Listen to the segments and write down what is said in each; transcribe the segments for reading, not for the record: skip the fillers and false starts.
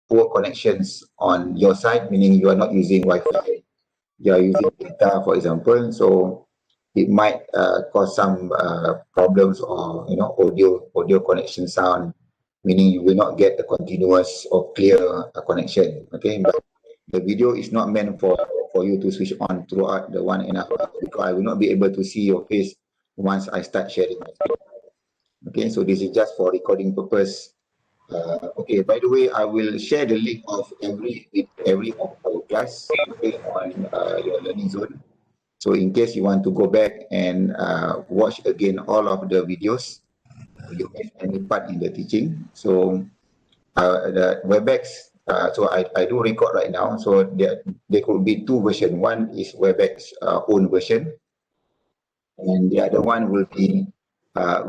poor connections on your side, meaning you are not using Wi-Fi, you are using data, for example, so it might cause some problems, or audio connection sound, meaning you will not get a continuous or clear connection. Okay, but the video is not meant for you to switch on throughout the 1.5 hours, because I will not be able to see your face once I start sharing my screen. Okay, so this is just for recording purpose. Okay, by the way, I will share the link of every of our class, okay, on your learning zone. So in case you want to go back and watch again all of the videos, you miss any part in the teaching. So the WebEx, so I do record right now. So there could be two versions. One is WebEx own version, and the other one will be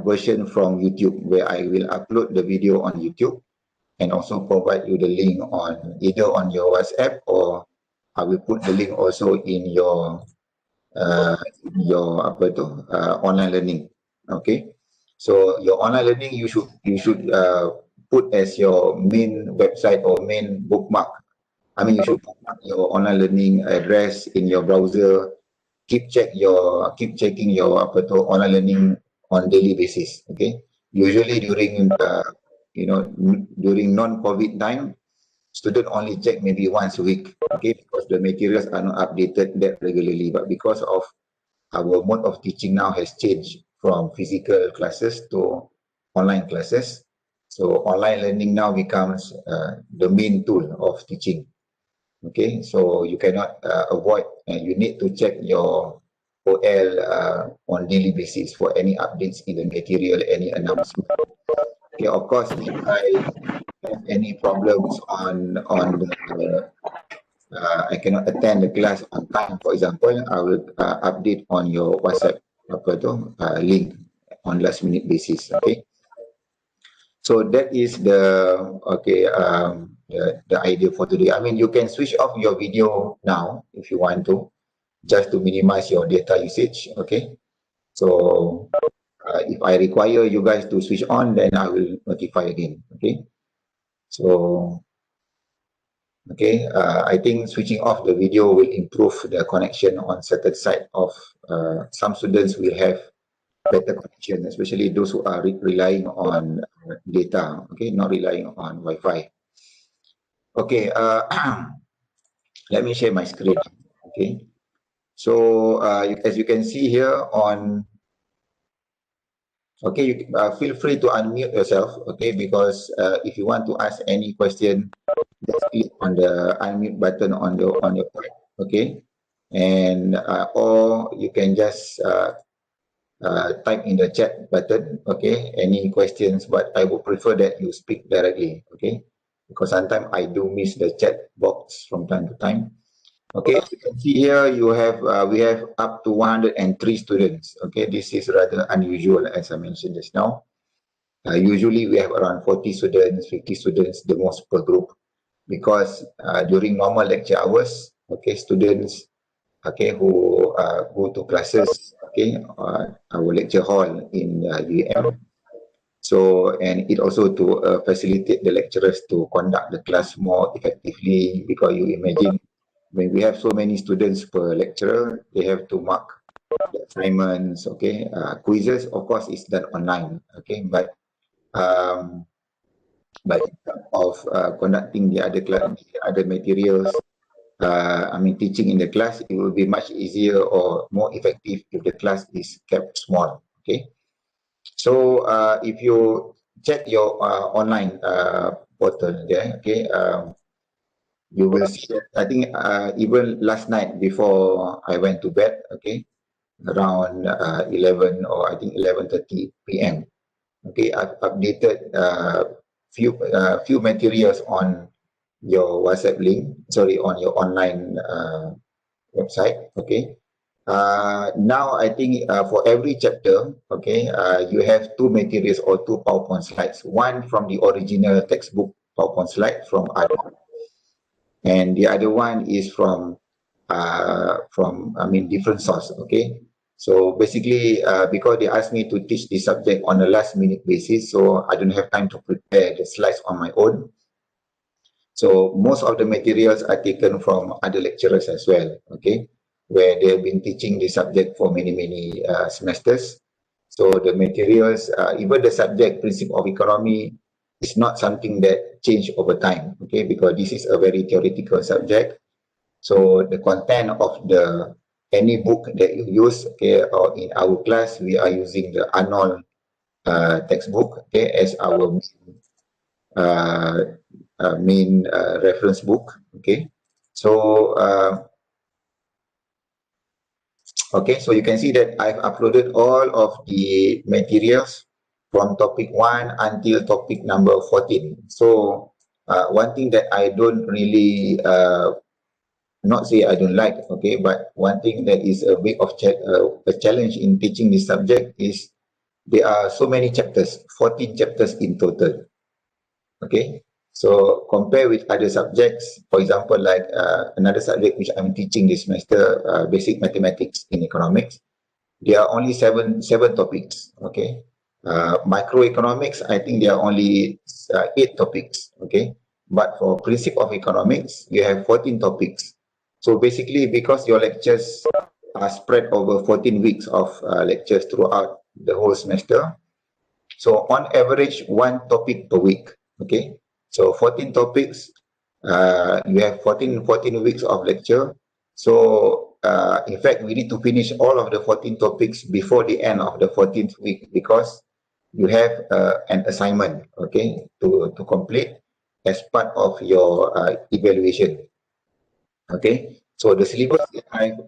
version from YouTube, where I will upload the video on YouTube and also provide you the link on either on your WhatsApp, or I will put the link also in your online learning. Okay, so your online learning, you should put as your main website or main bookmark. I mean, you should bookmark your online learning address in your browser. Keep checking your online learning on daily basis. Okay, usually during during non-COVID time, student only check maybe once a week, okay, because the materials are not updated that regularly. But because of our mode of teaching now has changed from physical classes to online classes, so online learning now becomes the main tool of teaching. Okay, so you cannot avoid, you need to check your OL on daily basis for any updates in the material, any announcement. Okay, of course, if I have any problems on the I cannot attend the class on time, for example, I will update on your WhatsApp link on last minute basis. Okay, so that is the idea for today. I mean, you can switch off your video now if you want to, just to minimize your data usage. Okay, so if I require you guys to switch on, then I will notify again. Okay, so okay, I think switching off the video will improve the connection on certain side of some students will have better connection, especially those who are relying on data, okay, not relying on Wi-Fi. Okay, let me share my screen. Okay, so as you can see here on, okay, you feel free to unmute yourself, okay, because if you want to ask any question, just click on the unmute button on your part, okay, and or you can just type in the chat button, okay, any questions, but I would prefer that you speak directly, okay, because sometimes I do miss the chat box from time to time. Okay, as you can see here, you have we have up to 103 students. Okay, this is rather unusual, as I mentioned just now. Usually we have around 40 students, 50 students, the most per group, because during normal lecture hours, okay, students, okay, who go to classes, okay, our lecture hall in UM. So, and it also to facilitate the lecturers to conduct the class more effectively, because you imagine when we have so many students per lecturer, they have to mark the assignments, okay, quizzes, of course, is done online, okay, but in terms of conducting the other materials, I mean, teaching in the class, it will be much easier or more effective if the class is kept small, okay. So if you check your online portal there, okay, you will see that I think even last night before I went to bed, okay, around 11 or I think 11:30 p.m. Okay, I've updated few materials on your WhatsApp link, sorry, on your online website, okay. Now I think for every chapter, okay, you have two materials or two PowerPoint slides, one from the original textbook PowerPoint slide from Adam, and the other one is from I mean different source, okay. So basically because they asked me to teach this subject on a last minute basis, so I don't have time to prepare the slides on my own. So most of the materials are taken from other lecturers as well, okay, where they have been teaching the subject for many semesters. So the materials, even the subject principle of economy is not something that change over time, okay, because this is a very theoretical subject. So the content of the any book that you use, okay, or in our class, we are using the Arnold textbook, okay, as our uh, main reference book, okay. So okay, so you can see that I've uploaded all of the materials from topic 1 until topic number 14. So one thing that I don't really not say I don't like, okay, but one thing that is a bit of a challenge in teaching this subject is there are so many chapters, 14 chapters in total. Okay, so compare with other subjects, for example, like another subject which I'm teaching this semester, basic mathematics in economics. There are only seven topics. Okay, microeconomics, I think there are only 8 topics. Okay, but for principle of economics, you have 14 topics. So basically, because your lectures are spread over 14 weeks of lectures throughout the whole semester, so on average, 1 topic per week. Okay. So 14 topics, you have 14 weeks of lecture. So in fact, we need to finish all of the 14 topics before the end of the 14th week because you have an assignment, okay, to complete as part of your evaluation. Okay. So the syllabus that I've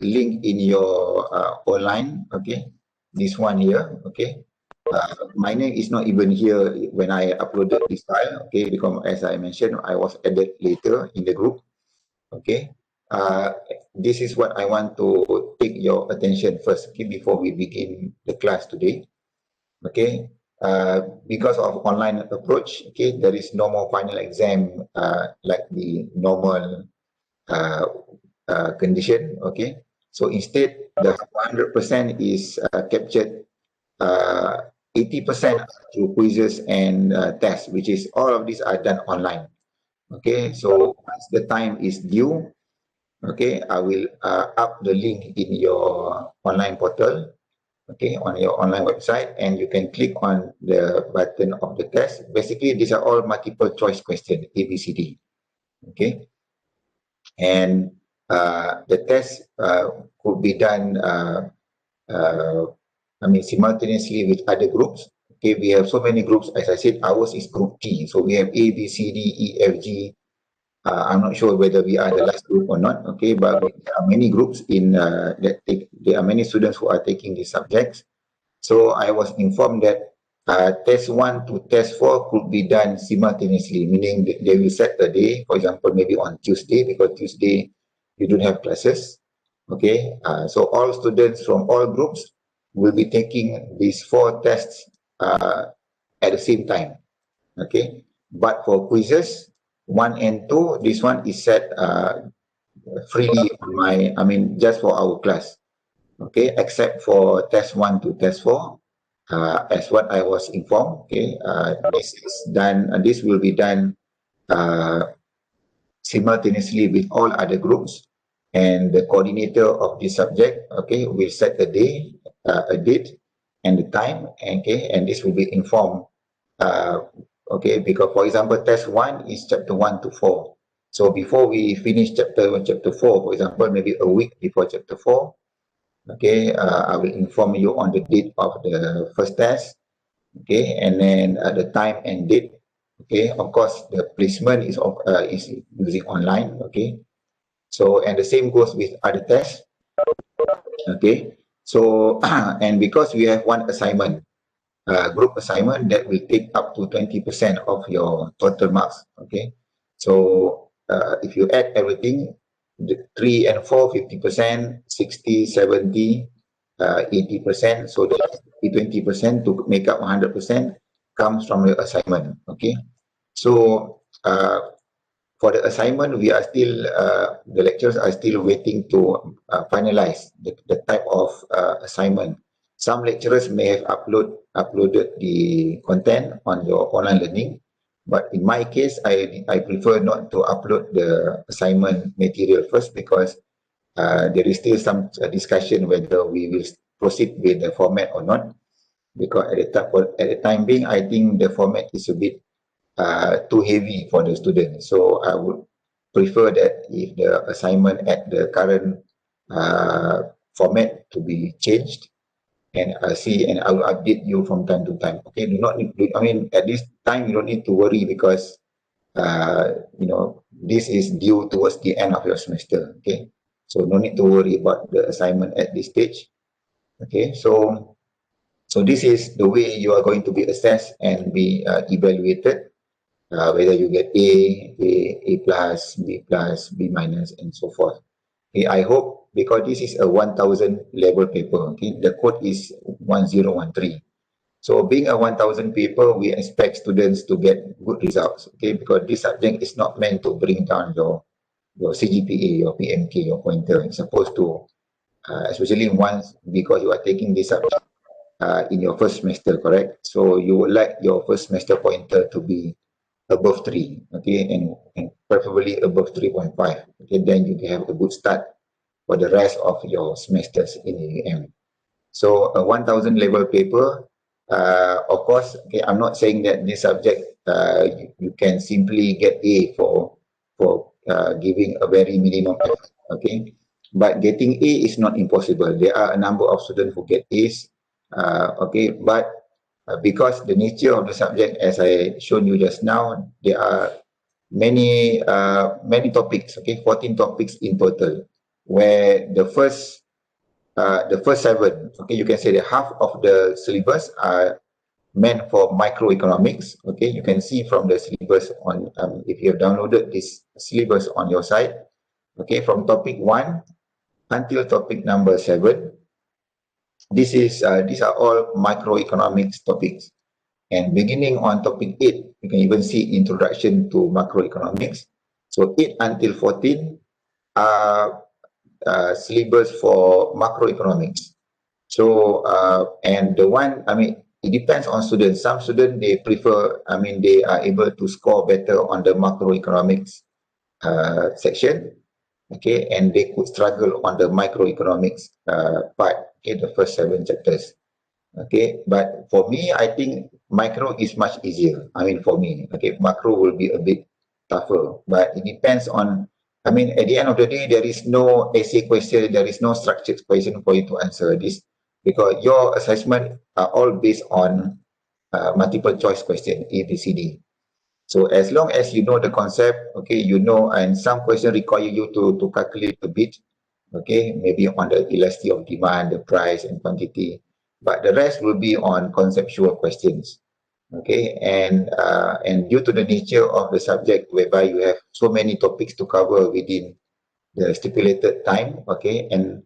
link in your online, okay, this one here, okay. My name is not even here when I uploaded this file, okay, because as I mentioned, I was added later in the group, okay. This is what I want to take your attention first, okay, before we begin the class today, okay. Because of online approach, okay, there is no more final exam like the normal uh, condition, okay. So instead, the 100% is captured 80% through quizzes and tests, which is all of these are done online. Okay, so once the time is due, okay, I will up the link in your online portal, okay, on your online website, and you can click on the button of the test. Basically, these are all multiple choice questions, A, B, C, D. Okay, and the test could be done uh, I mean, simultaneously with other groups. Okay, we have so many groups. As I said, ours is Group T. So we have A, B, C, D, E, F, G. I'm not sure whether we are the last group or not. Okay, but there are many groups in that take. There are many students who are taking these subjects. So I was informed that test 1 to test 4 could be done simultaneously, meaning they will set a day, for example, maybe on Tuesday, because Tuesday you don't have classes. Okay, so all students from all groups will be taking these 4 tests at the same time. Okay, but for quizzes 1 and 2, this one is set freely on my, I mean, just for our class. Okay, except for test 1 to test 4, as what I was informed. Okay, this is done. This will be done uh, simultaneously with all other groups, and the coordinator of this subject, okay, will set a day, a date, and the time. Okay, and this will be informed. Okay, because for example, test 1 is chapter 1 to 4. So before we finish chapter 4, for example, maybe a week before chapter 4, okay, I will inform you on the date of the first test, okay, and then the time and date, okay. Of course, the placement is using online, okay. So and the same goes with other tests, okay. So and because we have one assignment, group assignment that will take up to 20% of your total marks, okay. So if you add everything, the 3 and 4, 50%, 60, 70, 80%. So the 20% to make up 100% comes from the assignment, okay. So for the assignment, we are still, the lecturers are still waiting to finalize the type of assignment. Some lecturers may have uploaded the content on your online learning, But in my case, I prefer not to upload the assignment material first, because there is still some discussion whether we will proceed with the format or not. Because at the time being, I think the format is a bit too heavy for the students. So I would prefer that if the assignment at the current format to be changed, and I will update you from time to time. Okay, do not need, I mean, at this time you don't need to worry, because this is due towards the end of your semester. Okay, so no need to worry about the assignment at this stage. Okay, so this is the way you are going to be assessed and be evaluated, whether you get A plus, B plus, B minus, and so forth. Okay, I hope, because this is a 1000 level paper, okay, the code is 1013. So being a 1000 paper, we expect students to get good results, okay, because this subject is not meant to bring down your CGPA, your PMK, your pointer. It's supposed to, especially once, because you are taking this subject in your first semester, correct? So you would like your first semester pointer to be above 3, okay, and preferably above 3.5. Okay, then you can have a good start for the rest of your semesters in UM. So a 1000 level paper, of course, okay, I'm not saying that this subject you can simply get A for giving a very minimum effort, okay, but getting A is not impossible. There are a number of students who get A's, okay, but because the nature of the subject, as I showed you just now, there are many topics, okay, 14 topics in total, where the first 7, okay, you can say that half of the syllabus are meant for microeconomics. Okay, you can see from the syllabus on, if you have downloaded this syllabus on your side, okay, from topic 1 until topic number 7, these are all microeconomics topics. And beginning on topic 8, you can even see introduction to macroeconomics. So 8 until 14 are syllabus for macroeconomics. So, and the one, I mean, it depends on students. Some students, they prefer, I mean, they are able to score better on the macroeconomics section, okay, and they could struggle on the microeconomics part, okay, the first 7 chapters. Okay, but for me, I think micro is much easier. I mean, for me, okay, macro will be a bit tougher, but it depends on, I mean, at the end of the day, there is no essay question, there is no structured question for you to answer this, because your assessment are all based on multiple choice question, A, B, C, D. So as long as you know the concept, okay, you know, and some question require you to calculate a bit, okay, maybe on the elasticity of demand, the price and quantity, but the rest will be on conceptual questions, okay, and due to the nature of the subject, whereby you have so many topics to cover within the stipulated time, okay, and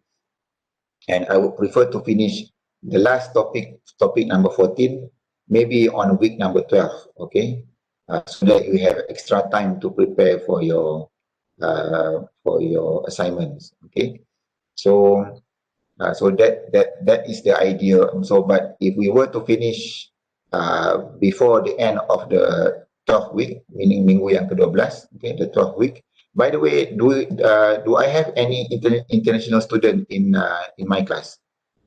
I would prefer to finish the last topic number 14, maybe on week number 12, okay, so that you have extra time to prepare for your assignments, okay. So so that is the idea. So, but if we were to finish before the end of the 12th week, meaning minggu yang ke-12, okay, the 12th week. By the way, do I have any international student in my class?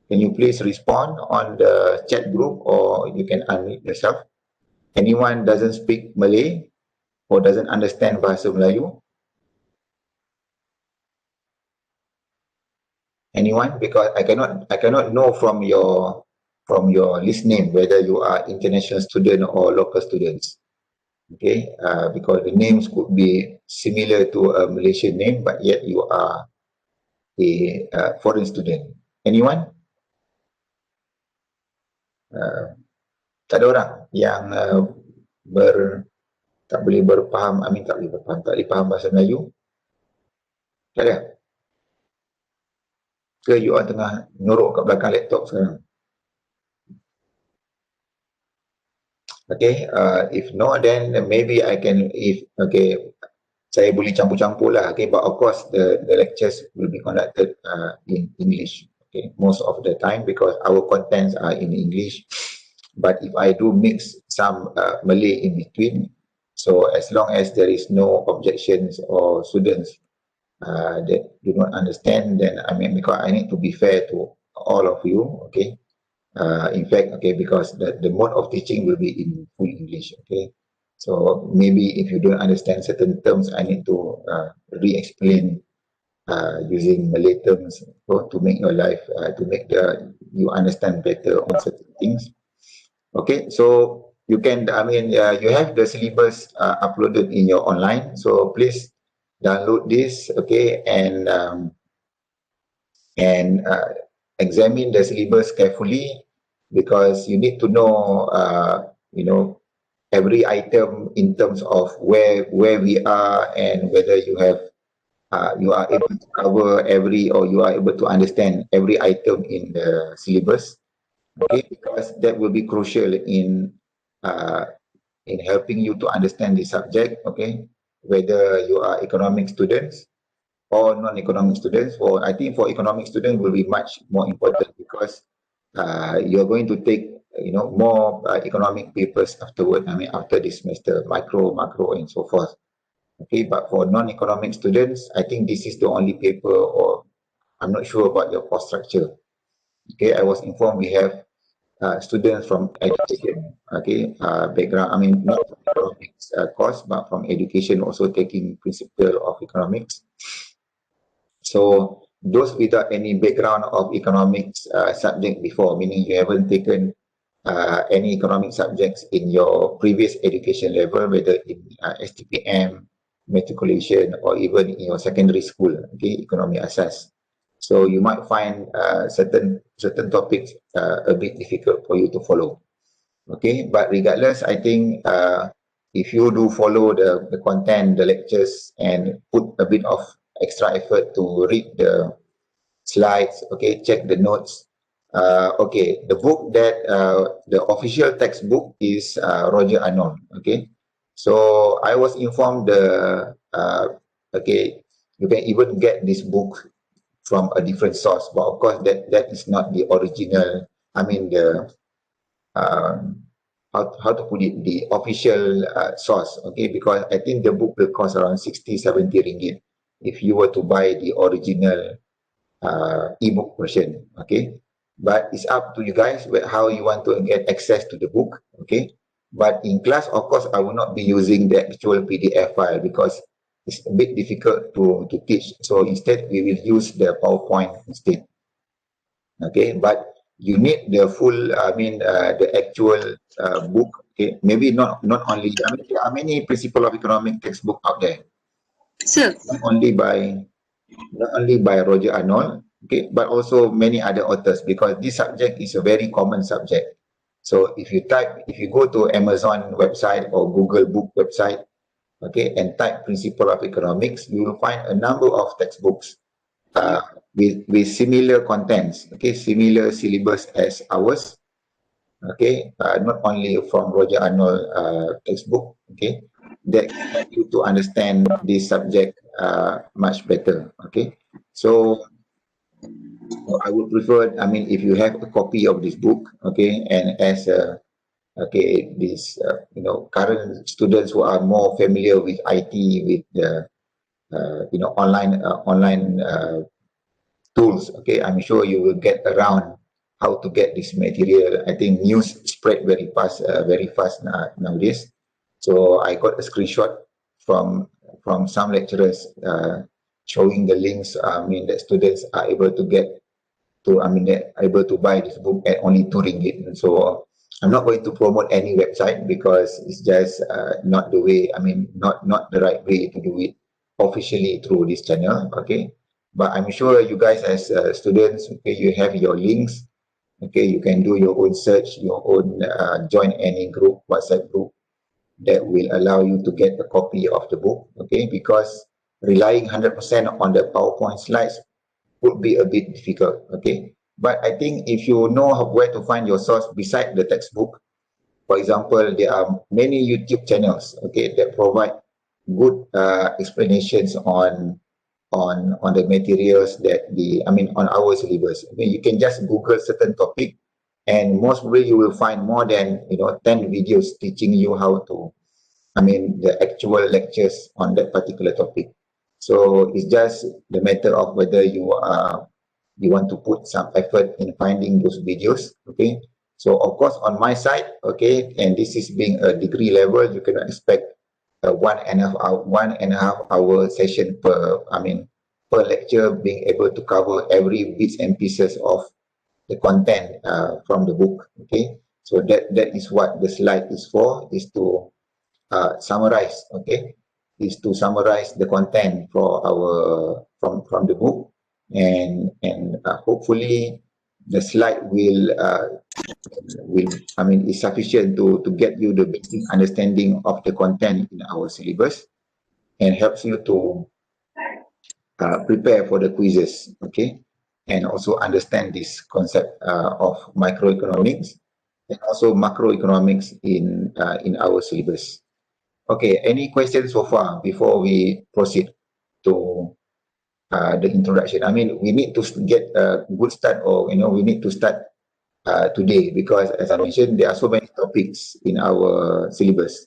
Can you please respond on the chat group, or you can unmute yourself? Anyone doesn't speak Malay or doesn't understand bahasa Melayu? Anyone? Because I cannot know from your list name whether you are international student or local students. Okay, because the names could be similar to a Malaysian name, but yet you are a foreign student. Anyone? Tak ada orang yang tak boleh berfaham, tak boleh faham bahasa Melayu? Tak ada? Ke you orang tengah nyorok kat belakang laptop sekarang? Okay, if no, then maybe I can, saya boleh campur-campur lah, okay, but of course the lectures will be conducted in English, okay, most of the time, because our contents are in English. But if I do mix some Malay in between, So as long as there is no objections or students that do not understand, then I mean, because I need to be fair to all of you, okay? In fact, okay, because the mode of teaching will be in full English, okay? So maybe if you don't understand certain terms, I need to re-explain using Malay terms to make your life, to make you understand better on certain things. Okay, so you can, I mean, you have the syllabus uploaded in your online, so please download this, okay, and examine the syllabus carefully, because you need to know, you know, every item in terms of where we are and whether you are able to cover every, or you are able to understand every item in the syllabus, okay, because that will be crucial uh, in helping you to understand the subject, okay, whether you are economic students or non-economic students. For I think for economic students will be much more important, because you're going to take, you know, more economic papers afterward. I mean, after this semester, micro, macro, and so forth. Okay, but for non-economic students, I think this is the only paper, or I'm not sure about your course structure. Okay, I was informed we have students from education, okay, background. I mean, not from economics course, but from education also taking principle of economics. So those without any background of economics subject before, meaning you haven't taken any economic subjects in your previous education level, whether in STPM, matriculation, or even in your secondary school, okay, economic assess. So you might find certain topics a bit difficult for you to follow. Okay, but regardless, I think if you do follow the content, the lectures, and put a bit of extra effort to read the slides, okay, check the notes. Okay, the book that the official textbook is Roger Arnold. Okay, so I was informed okay, you can even get this book from a different source, but of course that is not the original. I mean the um, how to put it, the official source, okay, because I think the book will cost around 60-70 ringgit if you were to buy the original ebook version, okay. But it's up to you guys how you want to get access to the book, okay. But in class, of course, I will not be using the actual PDF file, because it's a bit difficult to teach. So instead, we will use the PowerPoint instead, okay. But you need the full, I mean, the actual book, okay. Maybe not only, I mean, there are many principle of economic textbook out there, Sir, not only by Roger Arnold, okay, but also many other authors, because this subject is a very common subject. So if you go to Amazon website or Google book website, okay, and type principle of economics, you will find a number of textbooks uh, with similar contents, okay, similar syllabus as ours, okay, not only from Roger Arnold textbook, okay, that can help you to understand this subject much better, okay. So I would prefer, I mean, if you have a copy of this book, okay, and as okay, these you know, current students who are more familiar with IT, with the you know, online tools, okay, I'm sure you will get around how to get this material. I think news spread very fast nowadays. So I got a screenshot from some lecturers showing the links. I mean, that students are able to get to, I mean, they're able to buy this book at only 2 ringgit. And so I'm not going to promote any website, because it's just not the way, I mean, not the right way to do it officially through this channel, okay. But I'm sure you guys as students, okay, you have your links, okay, you can do your own search, your own join any group, WhatsApp group, that will allow you to get a copy of the book, okay, because relying 100% on the PowerPoint slides would be a bit difficult, okay. But I think if you know where to find your source beside the textbook, for example, there are many YouTube channels, okay, that provide good explanations on the materials that I mean, on our syllabus. I mean, you can just Google certain topic, and most probably you will find more than, you know, 10 videos teaching you how to the actual lectures on that particular topic. So it's just the matter of whether you want to put some effort in finding those videos. Okay, so of course on my side, okay, and this is being a degree level, you cannot expect a 1.5 hour session per lecture, being able to cover every bits and pieces of the content from the book. Okay, so that is what the slide is for, is to summarize. Okay, is to summarize the content for our from the book, and hopefully the slide will is sufficient to get you the basic understanding of the content in our syllabus, and helps you to prepare for the quizzes. Okay, and also understand this concept of microeconomics and also macroeconomics in our syllabus. Okay, any questions so far before we proceed to the introduction? I mean, we need to get a good start, or we need to start today, because as I mentioned, there are so many topics in our syllabus.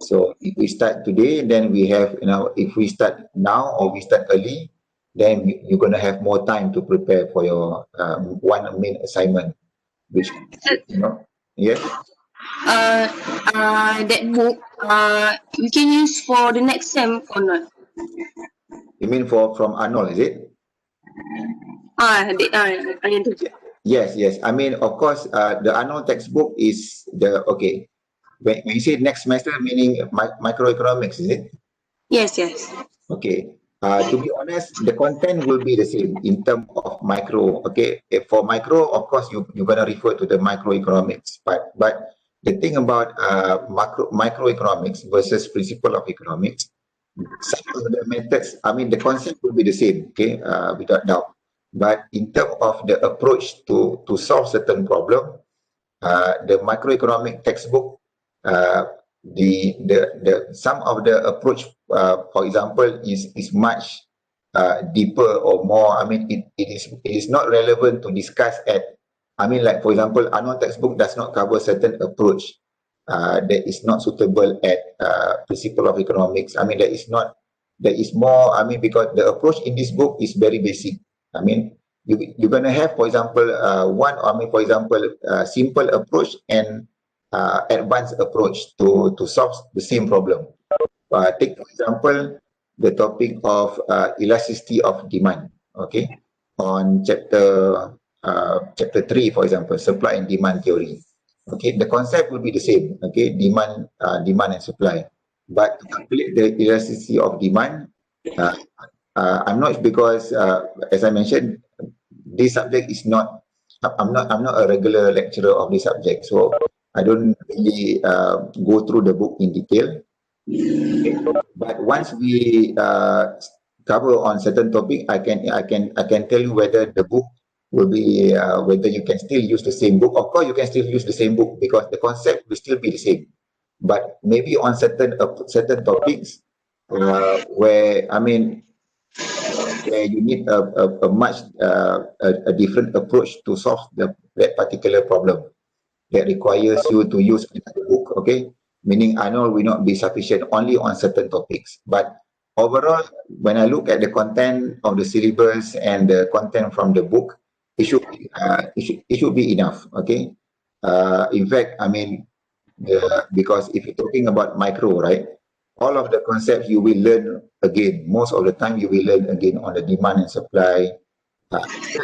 So if we start today, then we have, if we start now or we start early, then you're going to have more time to prepare for your one main assignment, which, yes. That book, we can use for the next sem or not? You mean from Arnold, is it? Yes. I mean, of course, the Arnold textbook is okay. When you say next semester, meaning microeconomics, is it? Yes. Okay. To be honest, the content will be the same in terms of micro. Okay. For micro, of course, you're gonna refer to the microeconomics. But the thing about microeconomics versus principle of economics, some of the methods, the concept will be the same. Okay, without doubt. But in terms of the approach to solve certain problem, the microeconomic textbook, the some of the approach, for example, is much deeper or more. It is not relevant to discuss at. Like for example, Arnold textbook does not cover certain approach that is not suitable at principle of economics. There is more. Because the approach in this book is very basic. You're gonna have, for example, simple approach and advanced approach to solve the same problem. Take for example the topic of elasticity of demand. Okay, on chapter 3, for example, supply and demand theory. Okay, the concept will be the same. Okay, demand and supply. But to calculate the elasticity of demand, I'm not, because as I mentioned, this subject is not. I'm not a regular lecturer of this subject, so I don't really go through the book in detail. Okay. But once we cover on certain topic, I can tell you whether the book will be whether you can still use the same book. Of course, you can still use the same book because the concept will still be the same. But maybe on certain topics where you need a much a different approach to solve that particular problem that requires you to use another book. Okay, meaning I know will not be sufficient only on certain topics, but overall, when I look at the content of the syllabus and the content from the book, it should be enough. Okay, in fact, because if you're talking about micro, right, all of the concepts you will learn again. Most of the time, you will learn again on the demand and supply.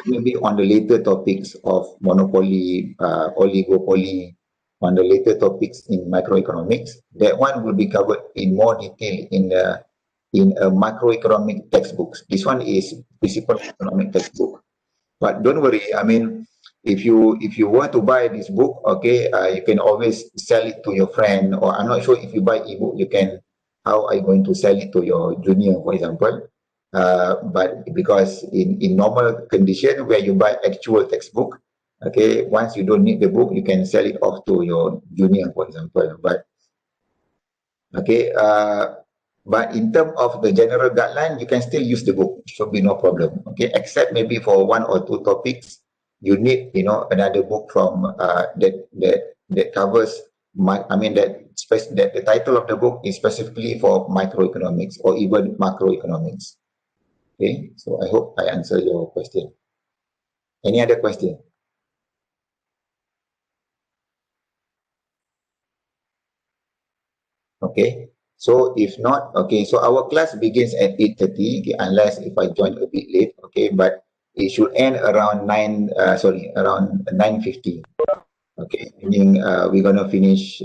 Maybe on the later topics of monopoly, oligopoly, on the later topics in microeconomics, that one will be covered in more detail in a macroeconomic textbooks. This one is principal economic textbook. But don't worry, if you want to buy this book, okay, you can always sell it to your friend, or I'm not sure if you buy ebook, how are you going to sell it to your junior, for example? But because in normal condition where you buy actual textbook, okay, once you don't need the book, you can sell it off to your junior, for example. But okay, but in terms of the general guideline, you can still use the book. Should be no problem. Okay, except maybe for one or two topics, you need another book from that covers that that the title of the book is specifically for microeconomics or even macroeconomics. Okay, so I hope I answer your question. Any other question? Okay, so if not, okay, so our class begins at 8:30, okay, unless if I join a bit late, okay, but it should end around around 9:50. Okay, meaning we're gonna finish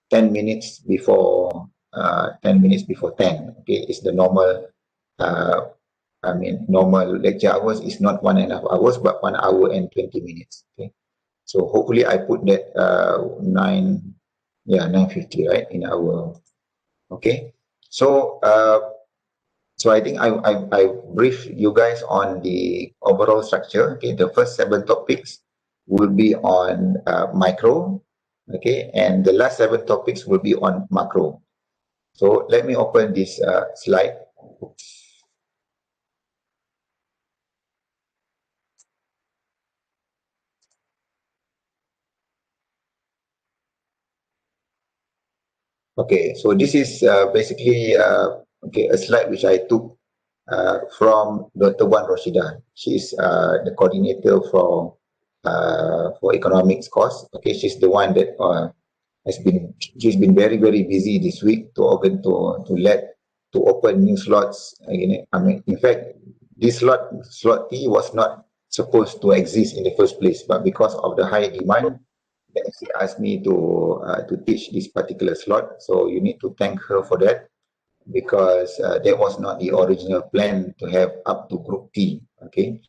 10 minutes before 10 minutes before 10. Okay, it's the normal normal lecture hours is not 1.5 hours, but 1 hour and 20 minutes. Okay, so hopefully I put that 9:50 right in our. Okay, so I think I briefed you guys on the overall structure. Okay, the first 7 topics will be on micro. Okay, and the last 7 topics will be on macro. So let me open this slide. Okay, so this is basically a slide which I took from Dr. Wan Roshida. She's the coordinator for economics course. Okay, she's the one that she's been very busy this week to open new slots. Again, I mean, in fact, this slot T was not supposed to exist in the first place, but because of the high demand, she asked me to teach this particular slot. So you need to thank her for that, because that was not the original plan to have up to Group T. Okay,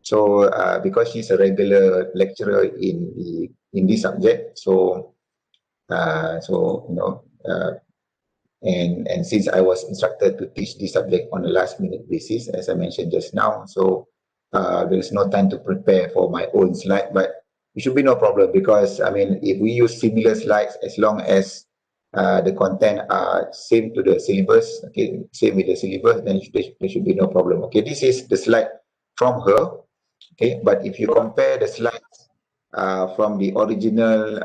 so because she's a regular lecturer in this subject, so and since I was instructed to teach this subject on a last minute basis, as I mentioned just now, so there is no time to prepare for my own slide, but it should be no problem, because I mean, if we use similar slides, as long as the content are same to the syllabus, okay, same with the syllabus, then there should be no problem. Okay, this is the slide from her. Okay, but if you compare the slides from the original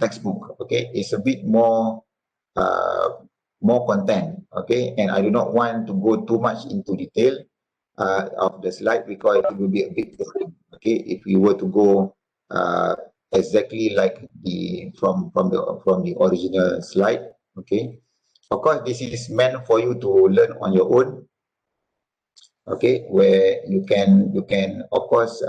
textbook, okay, it's a bit uh, more content, okay, and I do not want to go too much into detail of the slide, because it will be a bit boring, okay, if we were to go exactly like from the original slide. Okay, of course this is meant for you to learn on your own, okay, where you can of course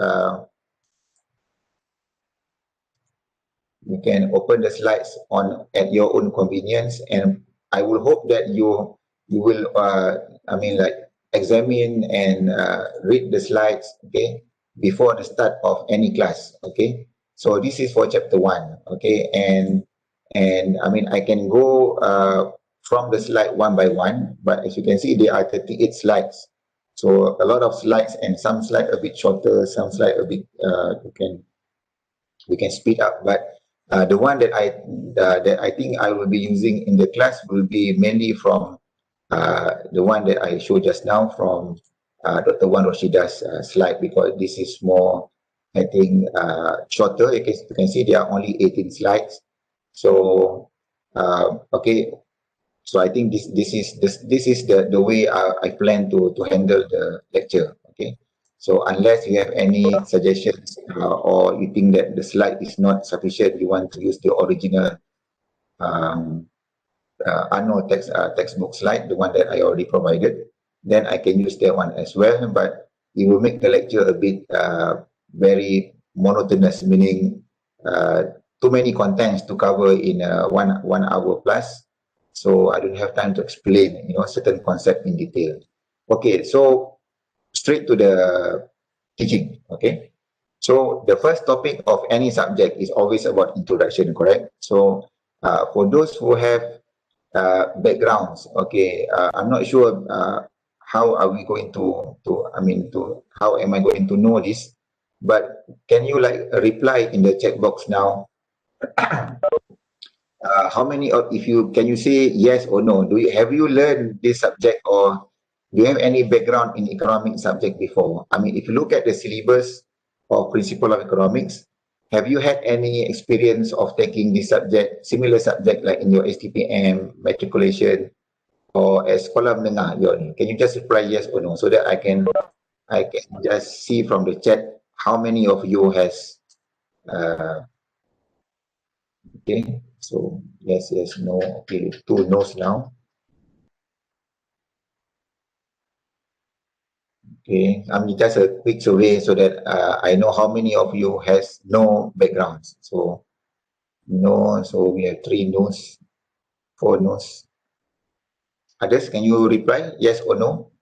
you can open the slides on at your own convenience, and I will hope that you will like examine and read the slides, okay, before the start of any class. Okay, so this is for chapter 1. Okay, and I mean, I can go from the slide one by one, but as you can see, there are 38 slides, so a lot of slides, and some slides a bit shorter, some slides a bit we can speed up. But the one that I think I will be using in the class will be mainly from the one that I showed just now from Dr. Wan Roshida's slide, because this is more, I think, shorter. You can see there are only 18 slides. So okay, so I think this is the way I plan to handle the lecture. Okay, so unless you have any suggestions or you think that the slide is not sufficient, you want to use the original um, textbook slide, the one that I already provided, then I can use that one as well. But it will make the lecture a bit very monotonous, meaning too many contents to cover in 1 hour plus. So I don't have time to explain, certain concept in detail. Okay, so straight to the teaching. Okay, so the first topic of any subject is always about introduction, correct? So for those who have backgrounds, okay, I'm not sure how are we going to how am I going to know this, but can you like reply in the chat box now? How many of, if you can, you say yes or no, have you learned this subject, or do you have any background in economic subject before? I mean, if you look at the syllabus or principle of economics, have you had any experience of taking this subject, similar subject like in your STPM, matriculation, or as sekolah menengah your ni? Can you just reply yes or no so that I can just see from the chat how many of you has okay, so yes, yes, no, okay, 2 no's now. Okay, just a quick survey so that I know how many of you has no backgrounds. So no, so we have 3 no's, 4 no's. Others, can you reply yes or no?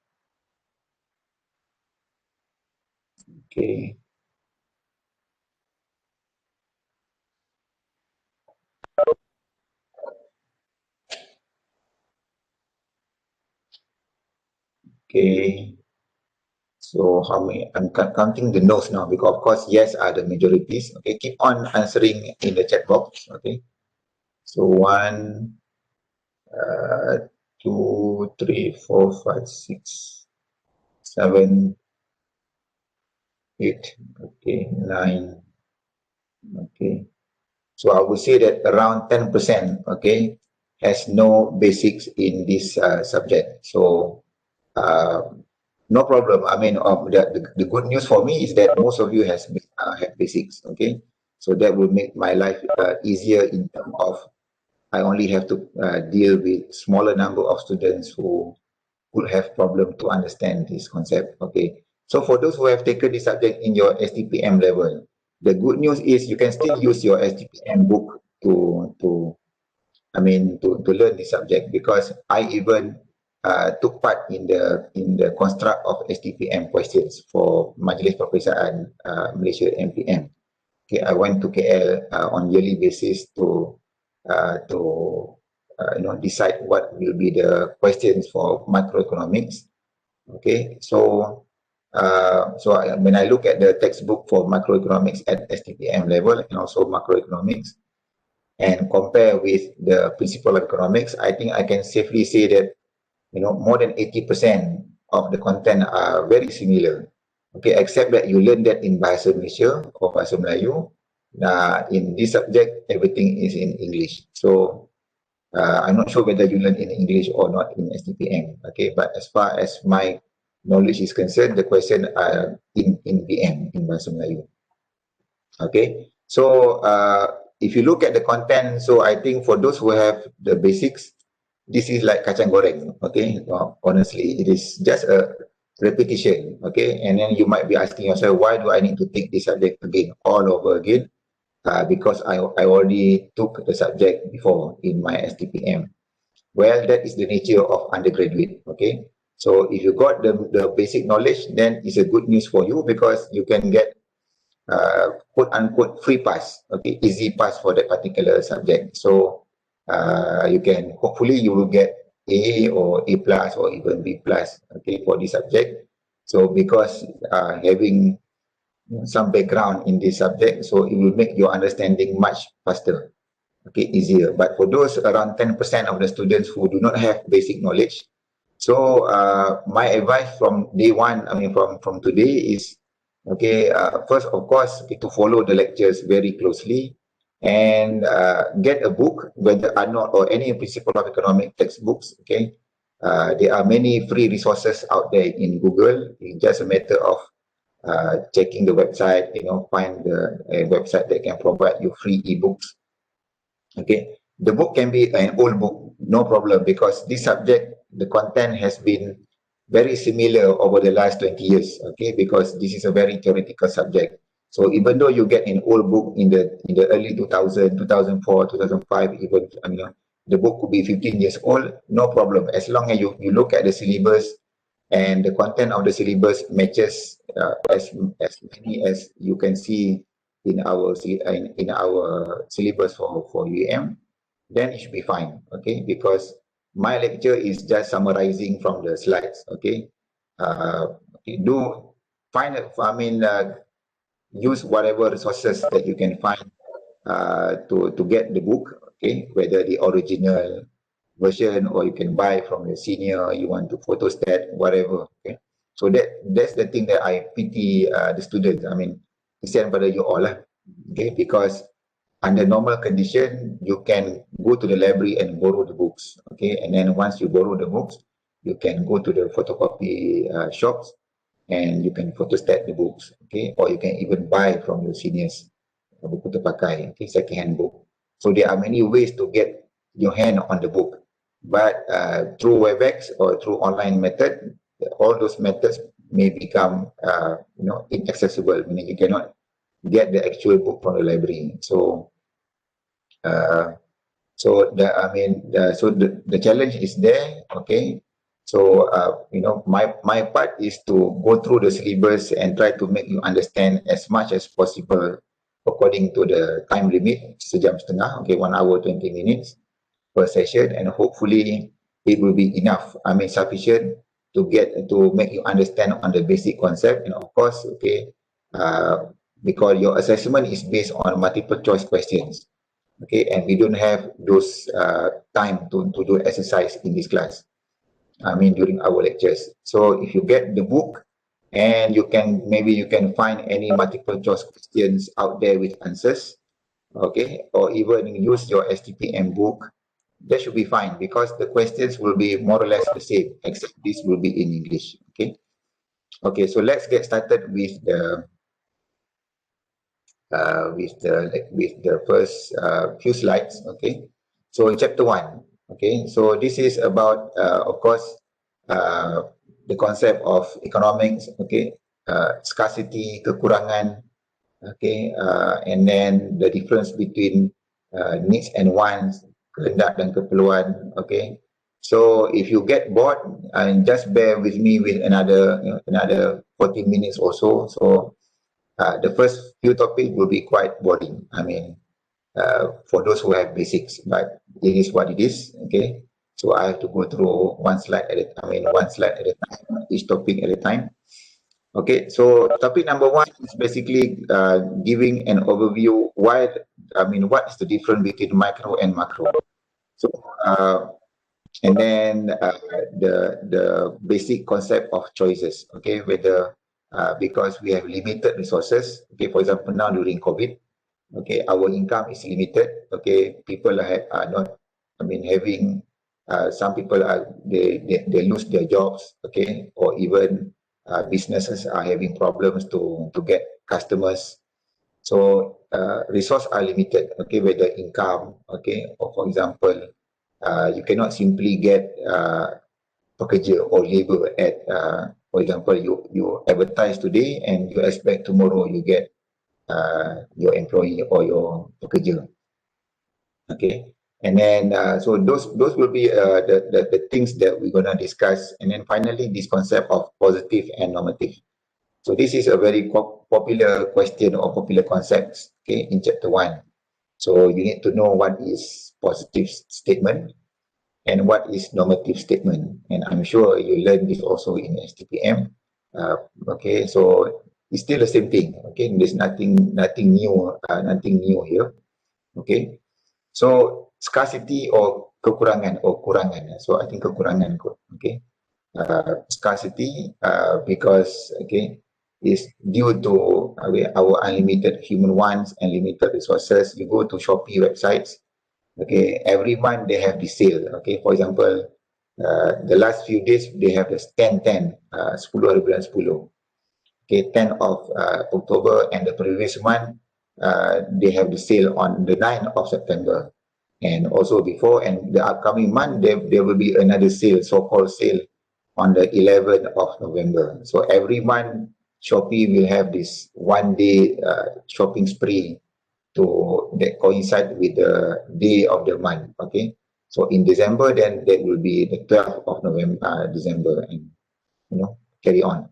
Okay, okay. So how many? I'm counting the no's now because of course yes are the majorities. Okay, keep on answering in the chat box. Okay, so 1, 2, 3, 4, 5, 6, 7, 8. Okay, 9. Okay, so I would say that around 10%. Okay, has no basics in this subject. So no problem. I mean, the good news for me is that most of you have basics. Okay, so that will make my life easier in terms of I only have to deal with smaller number of students who could have problem to understand this concept. Okay, so for those who have taken this subject in your STPM level, the good news is you can still use your STPM book to to learn this subject because I even took part in the construct of STPM questions for Majlis Perperiksaan Malaysia MPM. Okay, I went to KL on yearly basis to decide what will be the questions for macroeconomics. Okay, so when I look at the textbook for macroeconomics at STPM level and also macroeconomics and compare with the principle of economics, I think I can safely say that more than 80% of the content are very similar. Okay, except that you learn that in Bahasa Malaysia or Bahasa Melayu. In this subject, everything is in English. So I'm not sure whether you learn in English or not in STPM. Okay, but as far as my knowledge is concerned, the question are in BM, in Bahasa Melayu. Okay, so if you look at the content, so I think for those who have the basics, this is like kacang goreng. Okay, honestly, it is just a repetition. Okay, and then you might be asking yourself, why do I need to take this subject again, all over again? Because I already took the subject before in my STPM. Well, that is the nature of undergraduate. Okay, so if you got the basic knowledge, then it's a good news for you because you can get quote unquote free pass, okay, easy pass for that particular subject. So you can hopefully you will get A or A plus or even B plus, okay, for this subject. So because having some background in this subject, so it will make your understanding much faster, okay, easier. But for those around 10% of the students who do not have basic knowledge, so my advice from day one, I mean from today is, okay, first of course to follow the lectures very closely and get a book, whether Arnold or any principle of economic textbooks. Okay, there are many free resources out there in Google. It's just a matter of checking the website, find a website that can provide you free ebooks. Okay, the book can be an old book, no problem, because this subject, the content has been very similar over the last 20 years. Okay, because this is a very theoretical subject. So even though you get an old book in the early 2000, 2004, 2005, even the book could be 15 years old, no problem. As long as you look at the syllabus and the content of the syllabus matches as many as you can see in our syllabus for UM, then it should be fine. Okay, because my lecture is just summarizing from the slides. Okay, do find use whatever resources that you can find to get the book. Okay, whether the original version or you can buy from your senior, you want to photostat, whatever. Okay, so that's the thing that I pity the students. I mean, kesian pada you all lah. Okay, because under normal condition, you can go to the library and borrow the books. Okay, and then once you borrow the books, you can go to the photocopy shops and you can photostat the books. Okay, or you can even buy from your seniors buku terpakai, okay, second hand book. So there are many ways to get your hand on the book, but through WebEx or through online method, all those methods may become inaccessible, meaning you cannot get the actual book from the library. So uh, the challenge is there. Okay, so my part is to go through the syllabus and try to make you understand as much as possible according to the time limit, sejam setengah, okay, 1 hour 20 minutes per session, and hopefully it will be enough, I mean sufficient to make you understand on the basic concept. And of course, okay, because your assessment is based on multiple choice questions, okay, and we don't have those time to do exercise in this class, I mean during our lectures. So if you get the book and maybe you can find any multiple choice questions out there with answers, okay, or even use your STPM book, that should be fine because the questions will be more or less the same, except this will be in English. Okay, okay, so let's get started with the first few slides. Okay, so in chapter 1, okay, so this is about of course the concept of economics. Okay, scarcity, kekurangan, okay, and then the difference between needs and wants, kehendak dan keperluan. Okay, so if you get bored, just bear with me with another 40 minutes or so. So the first few topics will be quite boring, I mean for those who have basics, but it is what it is. Okay, so I have to go through one slide at a time, each topic at a time. Okay, so topic number 1 is basically giving an overview what is the difference between micro and macro. So and then the basic concept of choices. Okay, whether because we have limited resources. Okay, for example, now during COVID, okay, our income is limited. Okay, people are not, having some people they lose their jobs. Okay, or even businesses are having problems to get customers. So resources are limited. Okay, whether income, okay, or for example, you cannot simply get pekerja or labor at for example, you advertise today and you expect tomorrow you get your employee or your pekerja. Okay, and then so those will be the things that we're gonna discuss. And then finally, this concept of positive and normative. So this is a very popular question or popular concepts, okay, in chapter 1. So you need to know what is positive statement and what is normative statement. And I'm sure you learn this also in STPM. Okay, so it's still the same thing. Okay, there's nothing new here. Okay, so scarcity or kekurangan or kurangan. So I think kekurangan. Okay, scarcity because okay is due to our unlimited human wants and limited resources. You go to Shopee websites. Okay, every month they have the sale. Okay, for example, the last few days they have the 10-10, 10 hari bulan 10. Okay, 10 of October, and the previous month they have the sale on the 9th of September. And also before and the upcoming month, there will be another sale, so-called sale on the 11th of November. So every month, Shopee will have this one-day shopping spree that coincide with the day of the month. Okay, so in December, then that will be the 12th of November, December, and carry on.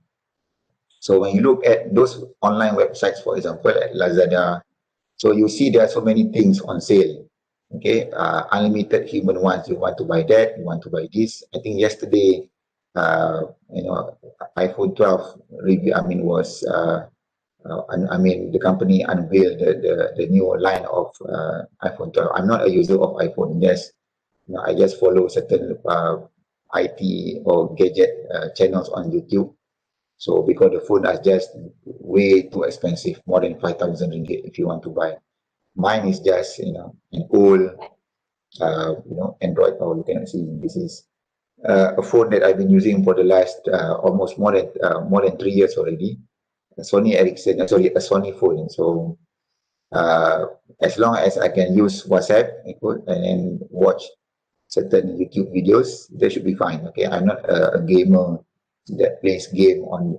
So when you look at those online websites, for example, at Lazada, so you see there are so many things on sale. Okay, unlimited human wants. You want to buy that, you want to buy this. I think yesterday, iPhone 12 review. The company unveiled the new line of iPhone 12. I'm not a user of iPhone. Yes, I just follow certain IT or gadget channels on YouTube. So because the phone are just way too expensive, more than 5,000 ringgit if you want to buy. Mine is just, an old, Android. Oh, you cannot see. This is a phone that I've been using for the last almost more than 3 years already. A Sony Ericsson, sorry, a Sony phone. So as long as I can use WhatsApp and then watch certain YouTube videos, that should be fine. Okay, I'm not a gamer that plays game on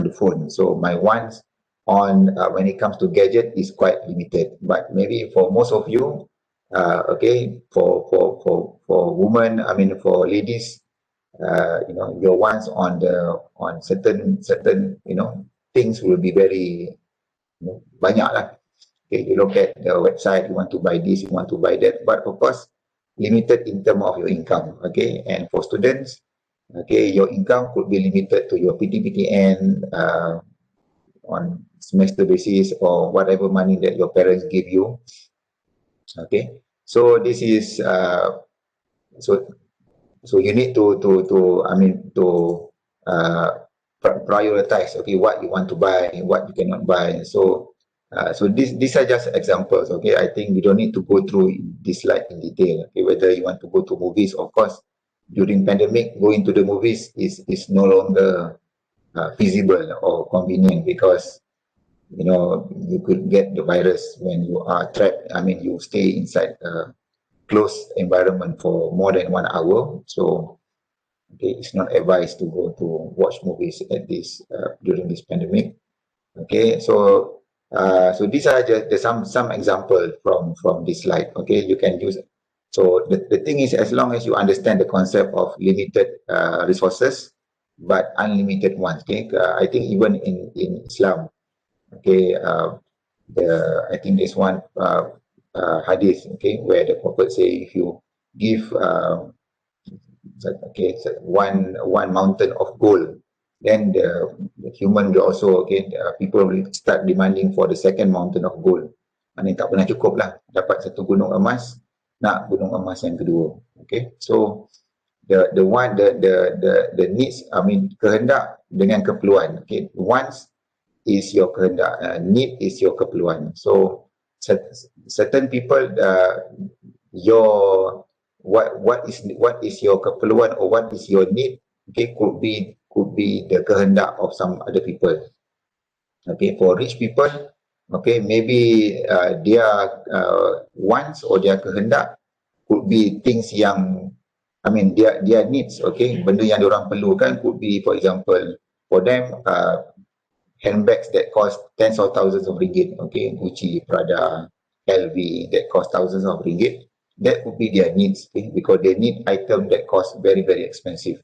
the phone. So my wants on when it comes to gadget is quite limited. But maybe for most of you, okay, for women, I mean for ladies, your wants on certain things will be very banyak lah. Okay, you look at the website, you want to buy this, you want to buy that, but of course, limited in terms of your income. Okay, and for students, okay, your income could be limited to your PTPTN on semester basis or whatever money that your parents give you. Okay, so this is so so you need to prioritize, okay, what you want to buy, what you cannot buy. So these are just examples. Okay, I think we don't need to go through this slide in detail. Okay, whether you want to go to movies, of course, during pandemic, going to the movies is no longer feasible or convenient, because you could get the virus when you are trapped. I mean, you stay inside a closed environment for more than 1 hour. So okay, it's not advised to go to watch movies at this during this pandemic. Okay, so these are just some example from this slide. Okay, you can use it. So the thing is, as long as you understand the concept of limited resources but unlimited ones. Okay, I think even in Islam, okay, I think there's one hadith, okay, where the Prophet say, if you give one mountain of gold, then the human will also, okay, people will start demanding for the second mountain of gold. Maknanya tak pernah cukup lah, dapat satu gunung emas, nak gunung emas yang kedua. Okay, so the needs, I mean kehendak dengan keperluan. Okay, wants is your kehendak, need is your keperluan. So certain people, your what is your keperluan or what is your need, okay, could be the kehendak of some other people. Okay, for rich people, okay, maybe their wants or their kehendak could be things yang, I mean their needs. Okay, benda yang diorang perlukan could be, for example, for them handbags that cost tens of thousands of ringgit. Okay, Gucci, Prada, LV, that cost thousands of ringgit. That would be their needs, okay? Because they need item that cost very, very expensive.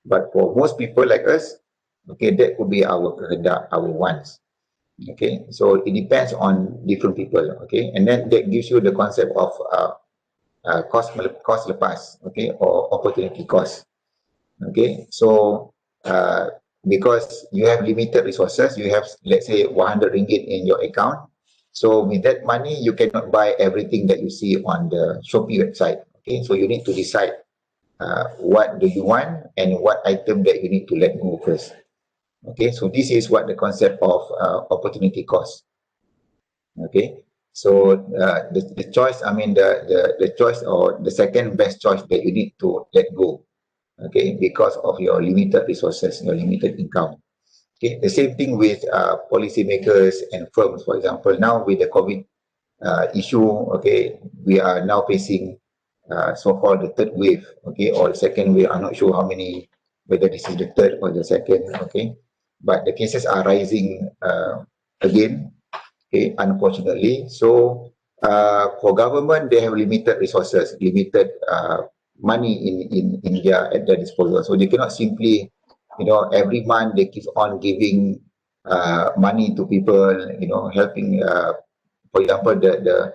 But for most people like us, okay, that could be our kehendak, our wants. Okay, so it depends on different people. Okay, and then that gives you the concept of cost lepas, okay, or opportunity cost. Okay, so because you have limited resources, you have, let's say, 100 ringgit in your account. So with that money, you cannot buy everything that you see on the Shopee website. Okay, so you need to decide what do you want and what item that you need to let go first. Okay, so this is what the concept of opportunity cost. Okay, so the choice, I mean the choice or the second best choice that you need to let go. Okay, because of your limited resources, your limited income. Okay, the same thing with policymakers and firms. For example, now with the COVID issue, okay, we are now facing so-called the third wave, okay, or the second wave. I'm not sure how many, whether this is the third or the second, okay, but the cases are rising again, okay, unfortunately. So for government, they have limited resources, limited money at their disposal. So they cannot simply, every month they keep on giving money to people, helping, for example, the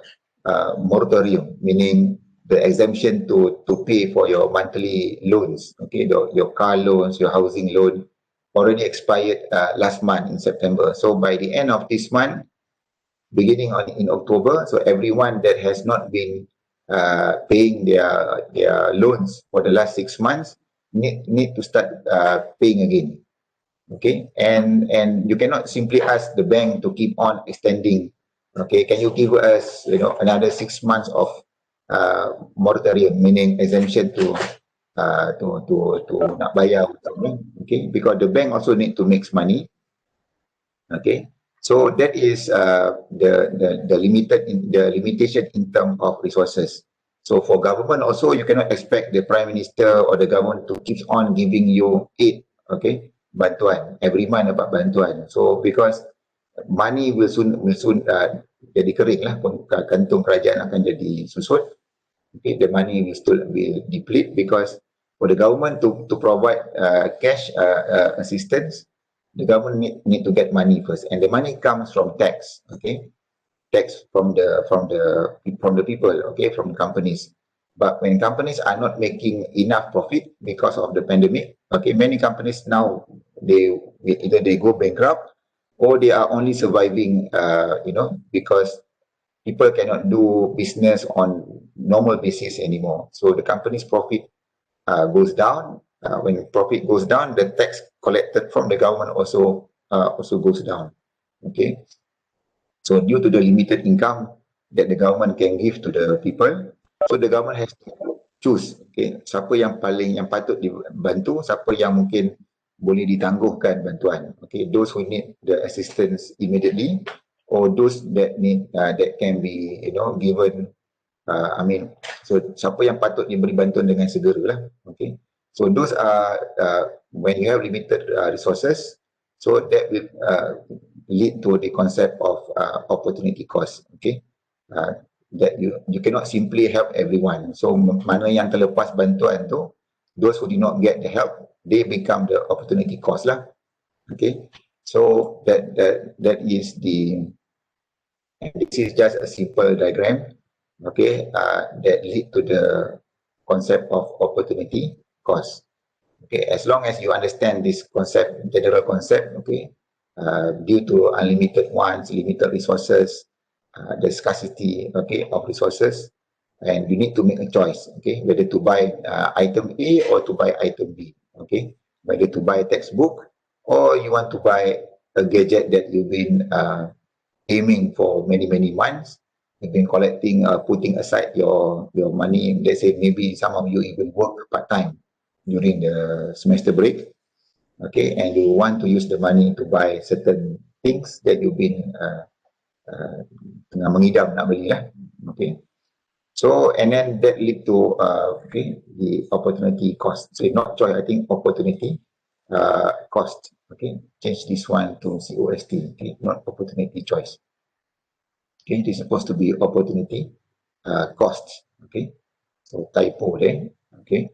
moratorium, meaning the exemption to pay for your monthly loans, okay, your car loans, your housing loan, already expired last month in September. So by the end of this month, beginning in October, so everyone that has not been paying their loans for the last 6 months need to start paying again. Okay, and you cannot simply ask the bank to keep on extending. Okay, can you give us, you know, another 6 months of moratorium, meaning exemption to nak bayar hutang. Okay, because the bank also need to make money. Okay, so that is the limitation in terms of resources. So for government also, you cannot expect the prime minister or the government to keep on giving you aid. Okay, bantuan every month about bantuan. So because money will soon jadi kering lah, kantung kerajaan akan jadi susut. Okay, the money will deplete because for the government to provide cash assistance, the government need to get money first, and the money comes from tax. Okay, tax from the people. Okay, from companies. But when companies are not making enough profit because of the pandemic, okay, many companies now either they go bankrupt or they are only surviving, because people cannot do business on normal basis anymore. So the company's profit goes down. When profit goes down, the tax collected from the government also goes down. Okay. So due to the limited income that the government can give to the people, so the government has to choose. Okay, siapa yang patut dibantu, siapa yang mungkin boleh ditangguhkan bantuan. Okay, those who need the assistance immediately, or those that need that can be, given. So siapa yang patut diberi bantuan dengan segera lah. Okay, so those are when you have limited resources, so that will lead to the concept of opportunity cost. Okay, that you cannot simply help everyone. So mana yang terlepas bantuan tu, those who did not get the help, they become the opportunity cost lah. Okay, so that is the, and this is just a simple diagram. Okay, that lead to the concept of opportunity cost. Okay, as long as you understand this concept, general concept, okay, due to unlimited wants, limited resources, the scarcity, okay, of resources, and you need to make a choice, okay, whether to buy item A or to buy item B, okay, whether to buy a textbook or you want to buy a gadget that you've been aiming for many months. You've been collecting, putting aside your money. Let's say maybe some of you even work part-time during the semester break, okay, and you want to use the money to buy certain things that you've been tengah mengidam nak beli lah, okay. So, and then that lead to the opportunity cost. So not choice, I think opportunity cost. Okay, change this one to COST. Okay, not opportunity choice. Okay, it is supposed to be opportunity cost. Okay, so typo there. Okay,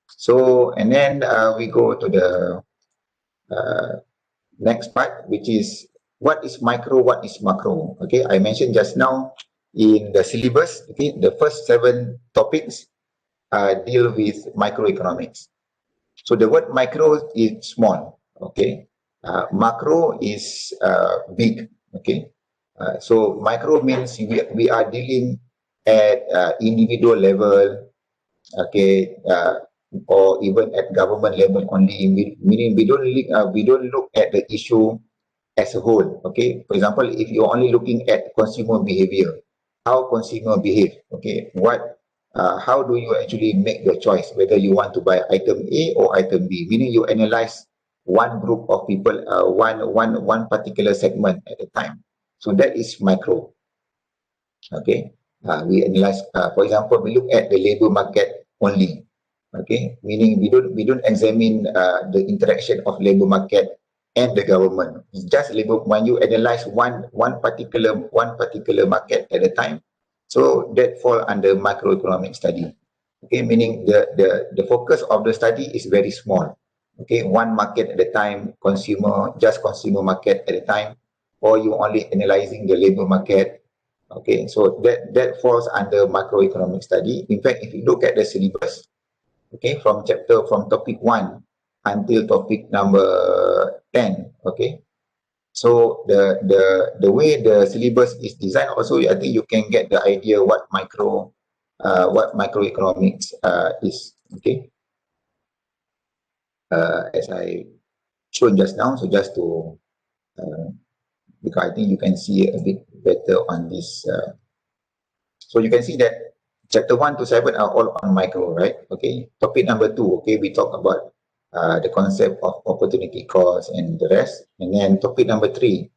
so and then we go to the next part, which is what is micro, what is macro. Okay, I mentioned just now in the syllabus. Okay, the first 7 topics deal with microeconomics. So the word micro is small. Okay, macro is big. Okay. So micro means we are dealing at individual level, okay, or even at government level only. Meaning we don't look at the issue as a whole. Okay, for example, if you're only looking at consumer behavior, how consumer behave. Okay, how do you actually make your choice whether you want to buy item A or item B? Meaning you analyze one group of people, one particular segment at a time. So that is micro. Okay, we analyze. For example, we look at the labor market only. Okay, meaning we don't examine the interaction of labor market and the government. It's just labor. When you analyze one particular market at a time, so that fall under macroeconomic study. Okay, meaning the focus of the study is very small. Okay, one market at a time, just consumer market at a time, or you only analyzing the labor market. Okay, so that falls under macroeconomic study. In fact, if you look at the syllabus, okay, from topic 1 until topic number 10, okay, so the way the syllabus is designed also, I think you can get the idea what microeconomics is. Okay, as I shown just now. So just to because I think you can see a bit better on this. So you can see that chapter 1 to 7 are all on micro, right? Okay. Topic number 2, okay, we talk about the concept of opportunity cost and the rest. And then topic number 3,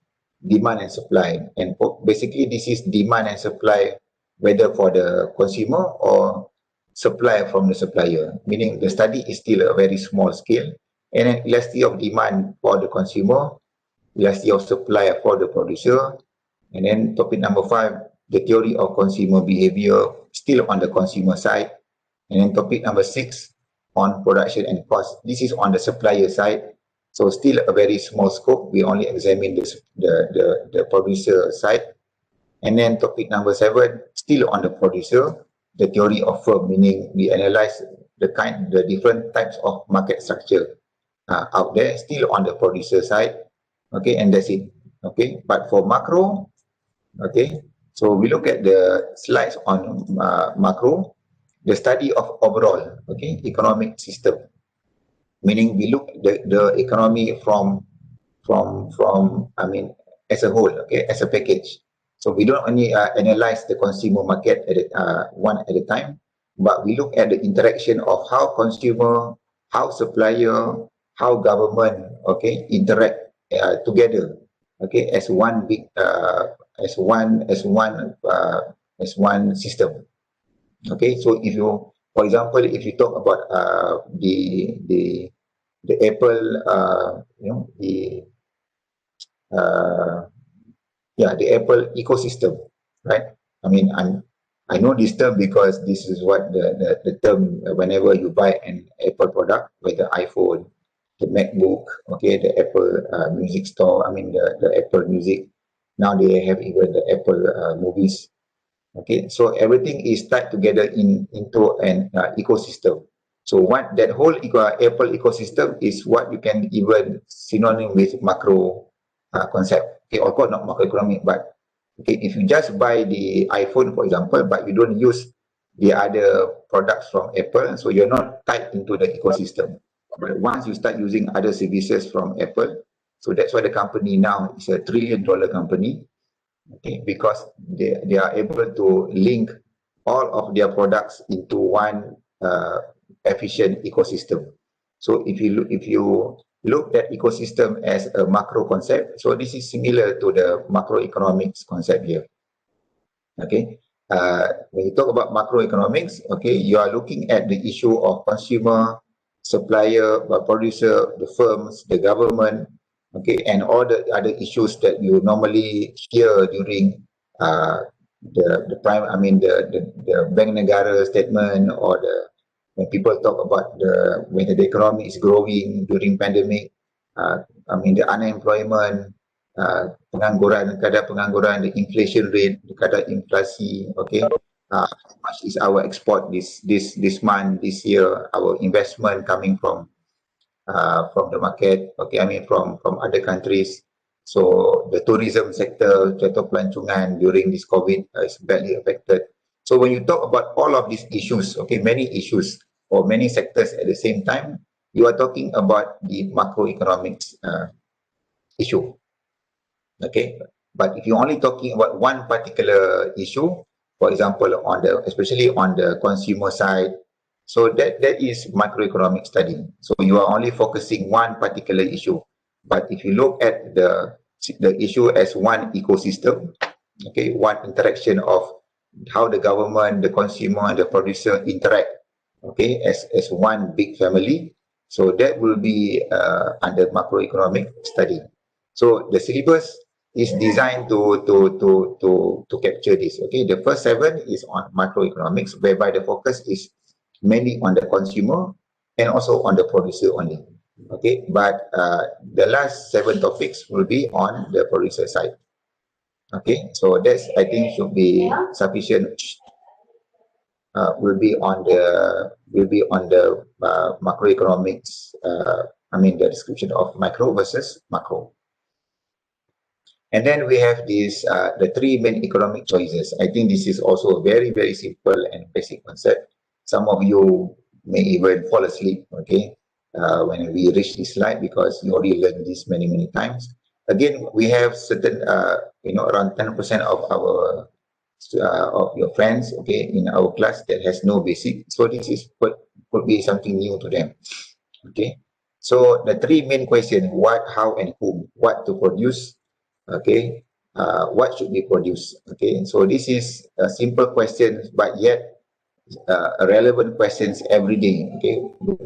demand and supply. And basically this is demand and supply, whether for the consumer or supply from the supplier, meaning the study is still a very small scale. And then elasticity of demand for the consumer, elasticity of supply for the producer. And then topic number 5, the theory of consumer behavior, still on the consumer side. And then topic number 6, on production and cost. This is on the supplier side. So still a very small scope. We only examine the producer side. And then topic number 7, still on the producer, the theory of firm, meaning we analyze the different types of market structure out there, still on the producer side. Okay, and that's it. Okay, but for macro, okay, so we look at the slides on macro, the study of overall, okay, economic system, meaning we look at the economy from I mean as a whole, okay, as a package. So we don't only analyze the consumer market one at a time, but we look at the interaction of how consumer, how supplier, how government, okay, interact together, okay, as one big as one system. Okay, so if you, for example, if you talk about the Apple, you know, the Apple ecosystem, right? I mean, I know this term because this is what the term whenever you buy an Apple product, whether iPhone, the MacBook, okay, the Apple Music Store, I mean the Apple Music. Now they have even the Apple movies. Okay, so everything is tied together into an ecosystem. So what that whole Apple ecosystem is what you can even synonym with macro concept. Okay, of course not macroeconomic, but okay, if you just buy the iPhone, for example, but you don't use the other products from Apple, so you're not tied into the ecosystem. But once you start using other services from Apple, so that's why the company now is $1 trillion company. Okay, because they are able to link all of their products into one efficient ecosystem. So if you look at ecosystem as a macro concept, so this is similar to the macroeconomics concept here. Okay, when you talk about macroeconomics, okay, you are looking at the issue of consumer, supplier, producer, the firms, the government, okay, and all the other issues that you normally hear during the prime, I mean the Bank Negara statement, or when people talk about when the economy is growing during pandemic, I mean the unemployment, kadar pengangguran, the inflation rate, the kadar inflasi, okay, how much is our export this month, this year, our investment coming from the market, okay, I mean from other countries. So the tourism sector, contoh pelancongan during this COVID is badly affected. So when you talk about all of these issues, okay, many issues or many sectors at the same time, you are talking about the macroeconomics issue. Okay, but if you're only talking about one particular issue, for example, especially on the consumer side, so that is macroeconomic study. So you are only focusing one particular issue. But if you look at the issue as one ecosystem, okay, one interaction of how the government, the consumer, and the producer interact, okay, as one big family, so that will be under macroeconomic study. So the syllabus is designed to capture this. Okay, the first 7 is on macroeconomics, whereby the focus is mainly on the consumer and also on the producer only. Okay, but the last 7 topics will be on the producer side. Okay, so that's, I think, should be sufficient. Will be on the macroeconomics. I mean the description of micro versus macro. And then we have this the 3 main economic choices. I think this is also a very, very simple and basic concept. Some of you may even fall asleep, okay? when we reach this slide, because you already learned this many times. Again, we have certain, around 10% of our of your friends, okay, in our class that has no basic. So this is what could be something new to them. Okay. So the three main questions: what, how, and whom. What to produce, okay, what should be produced. Okay. So this is a simple question, but yet relevant questions every day. Okay.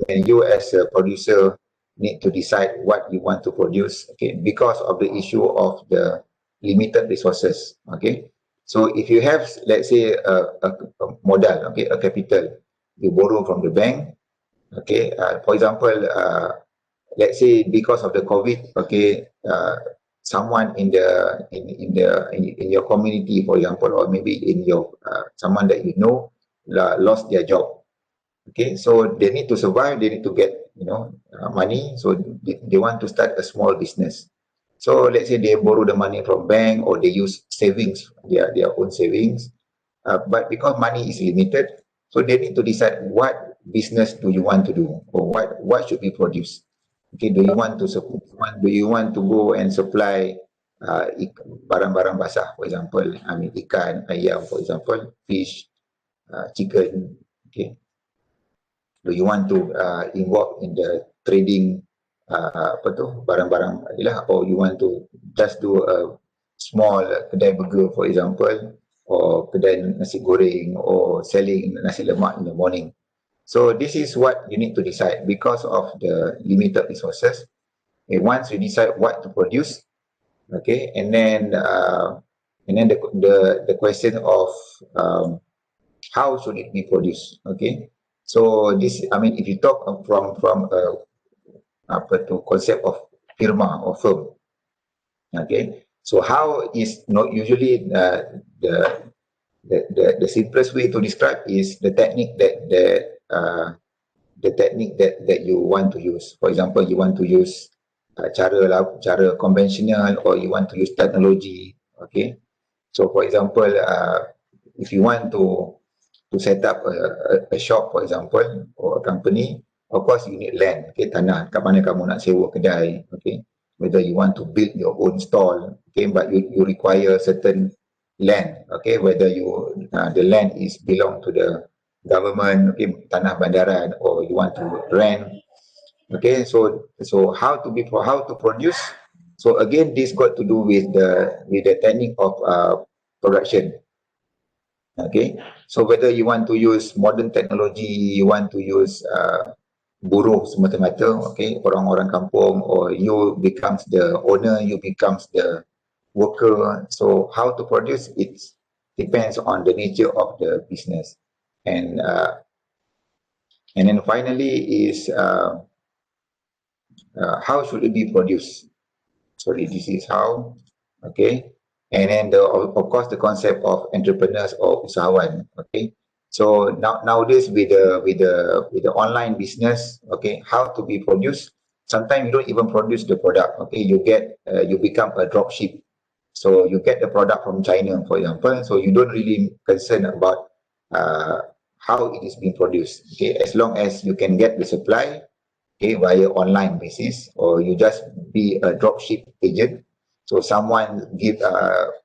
When you as a producer need to decide what you want to produce, okay, because of the issue of the limited resources. Okay. So if you have, let's say, a modal, okay, a capital, you borrow from the bank. Okay. For example, let's say because of the COVID, okay, someone in your community, for example, or maybe in your someone that you know lost their job. Okay, so they need to survive, they need to get money, so they want to start a small business. So let's say they borrow the money from bank, or they use savings, their own savings, but because money is limited, so they need to decide what business do you want to do, or what should be produced. Okay, do you want to go and supply barang-barang basah, for example, I mean ikan, ayam, for example, fish, chicken. Okay, do you want to involve in the trading barang-barang adalah, or you want to just do a small kedai burger, for example, or kedai nasi goreng, or selling nasi lemak in the morning. So this is what you need to decide because of the limited resources. Okay, once you decide what to produce, okay, and then the question of how should it be produced. Okay, so this, I mean, if you talk from concept of firma or firm. Okay, so how is not usually the simplest way to describe is the technique that you want to use. For example, you want to use cara conventional, or you want to use technology. Okay, so for example, if you want to set up a shop, for example, or a company, of course you need land. Okay, tanah, kat mana kamu nak sewa kedai. Okay, whether you want to build your own stall, okay, but you require certain land. Okay, whether the land is belong to the government, okay, tanah bandaran, or you want to rent. Okay, so how to produce. So again, this got to do with the technique of production. Okay, so whether you want to use modern technology, you want to use buruh semata-mata, okay, orang-orang kampung, or you becomes the owner, you becomes the worker. So how to produce, it depends on the nature of the business. And then finally is how should it be produced. Sorry, this is how. Okay, and then of course the concept of entrepreneurs or usahawan. Okay, so nowadays with the online business, okay, how to be produced. Sometimes you don't even produce the product. Okay, you become a drop ship. So you get the product from China, for example. So you don't really concern about how it is being produced. Okay, as long as you can get the supply, okay, via online basis, or you just be a dropship agent. So someone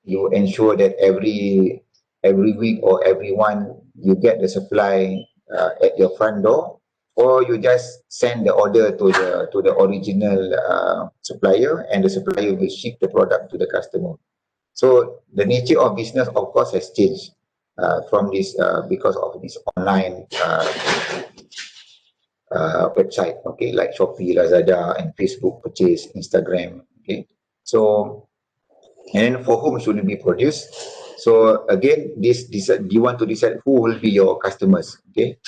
you ensure that every week or every one you get the supply at your front door, or you just send the order to the original supplier, and the supplier will ship the product to the customer. So the nature of business, of course, has changed from this because of this online website, okay, like Shopee, Lazada, and Facebook purchase, Instagram. Okay, so and then for whom should it be produced? So again, you want to decide who will be your customers. Okay,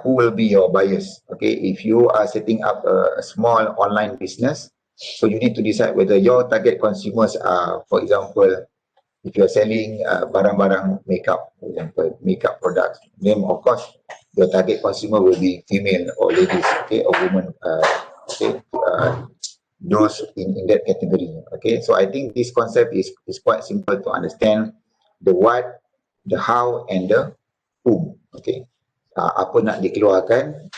who will be your buyers. Okay, if you are setting up a small online business, so you need to decide whether your target consumers are, for example, if you're selling barang-barang makeup, for example, makeup products, then of course your target consumer will be female or ladies, okay, or women, okay, those in that category. Okay, so I think this concept is quite simple to understand: the what, the how, and the whom. Okay, apa nak dikeluarkan,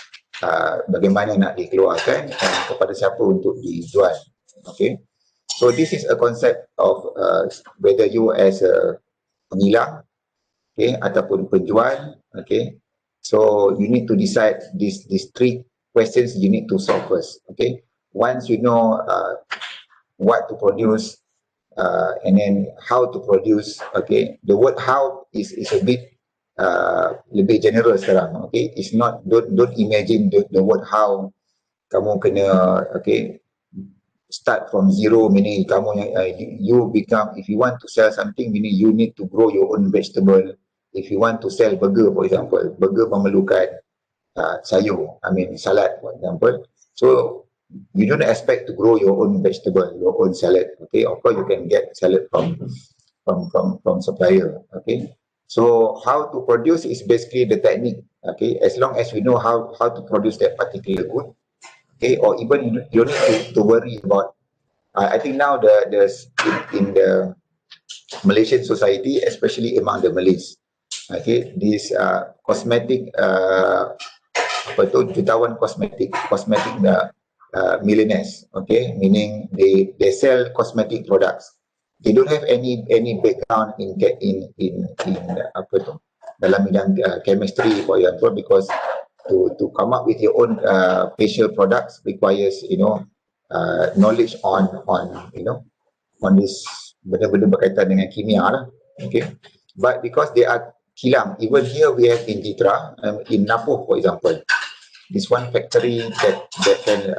bagaimana nak dikeluarkan dan kepada siapa untuk dijual. Okay, so this is a concept of whether you as a pengilang, okay, ataupun penjual. Okay, so you need to decide these three questions you need to solve first. Okay, once you know what to produce, and then how to produce. Okay, the word how is a bit lebih general sekarang. Okay, it's not, don't imagine the word how kamu kena, okay, start from zero, meaning kamu you become, if you want to sell something, meaning you need to grow your own vegetable. If you want to sell burger, for example, burger memerlukan sayur, I mean salad, for example. So you don't expect to grow your own vegetable, your own salad. Okay, of course you can get salad from supplier. Okay, so how to produce is basically the technique. Okay, as long as we know how to produce that particular good. Okay, or even you don't need to worry about. I think now in the Malaysian society, especially among the Malays, okay, this cosmetic apa tu, jutawan cosmetic millionaires, okay, meaning they sell cosmetic products. They don't have any background in apa tu, dalam bidang chemistry, for example, because to come up with your own facial products requires, knowledge on on this benda-benda berkaitan dengan kimia lah. Okay, but because they are kilang, even here we have in Jitra, in Napoh, for example, this one factory that can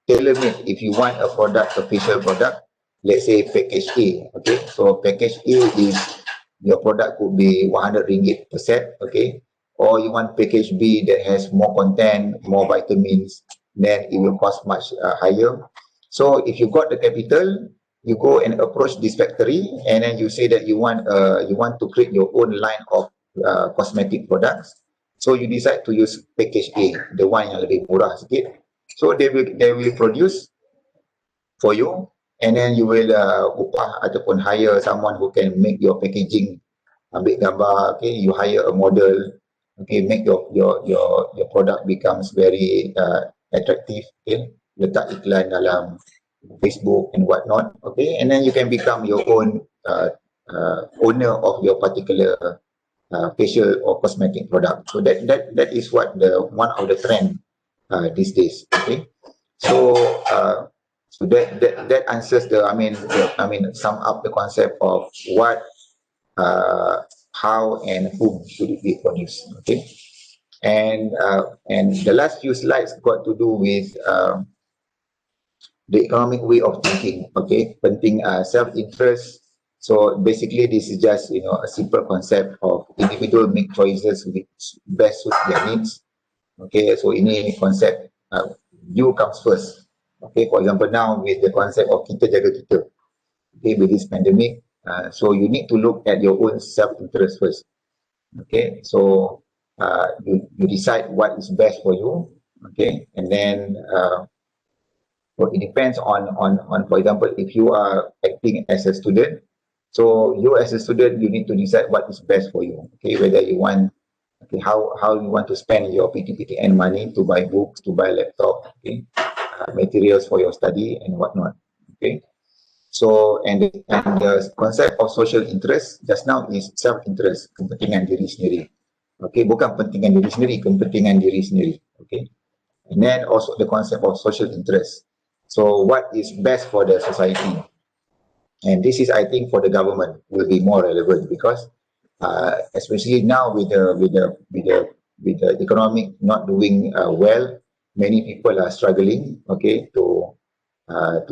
tailor-made. If you want a product, a facial product, let's say package A. Okay, so package A is, your product could be 100 ringgit per set. Okay, or you want package B that has more content, more vitamins, then it will cost much higher. So if you got the capital, you go and approach this factory, and then you say that you want to create your own line of cosmetic products. So you decide to use package A, the one yang lebih murah sikit. So they will produce for you, and then you will upah ataupun hire someone who can make your packaging, ambil gambar. Okay, you hire a model. Okay, make your product becomes very attractive. Okay, letak iklan dalam Facebook and whatnot. Okay, and then you can become your own owner of your particular facial or cosmetic product. So that is what one of the trend these days. Okay, so so that answers I mean sum up the concept of what, how, and whom should it be produced. Okay, and the last few slides got to do with the economic way of thinking. Okay, penting self-interest. So basically this is just a simple concept of individual make choices which best suit their needs. Okay, so ini konsep you comes first. Okay, for example now with the concept of kita jaga kita. Okay, with this pandemic, so you need to look at your own self-interest first. Okay, so you decide what is best for you. Okay, and then so it depends on for example, if you are acting as a student, so you as a student, you need to decide what is best for you. Okay, whether you want, okay, how you want to spend your PTPTN money to buy books, to buy laptop, okay, materials for your study and whatnot. Okay, so and the concept of social interest just now is self-interest, kepentingan diri sendiri. Okay, bukan kepentingan diri sendiri, kepentingan diri sendiri. Okay, and then also the concept of social interest. So what is best for the society? And this is, I think, for the government will be more relevant because especially now with the economic not doing well, many people are struggling, okay, to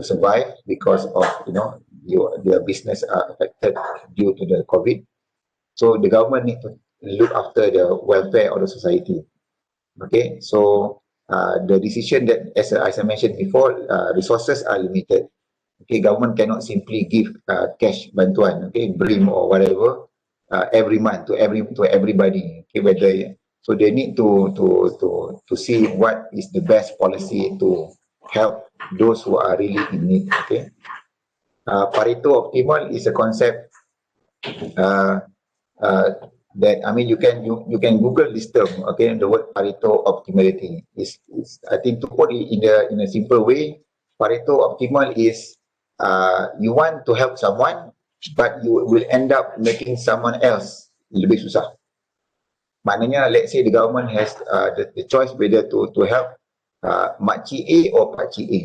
survive because of their business are affected due to the COVID. So the government need to look after the welfare of the society. Okay, so the decision that, as I mentioned before, resources are limited. Okay, government cannot simply give cash bantuan, okay, BRIM or whatever, every month to everybody. Okay, whether so they need to see what is the best policy to help those who are really in need. Okay, Pareto optimal is a concept that, I mean, you can Google this term, okay, the word Pareto optimality is I think, to put it in a simple way, Pareto optimal is you want to help someone, but you will end up making someone else lebih susah. Maknanya, let's say the government has the choice whether to help makcik A or pakcik A.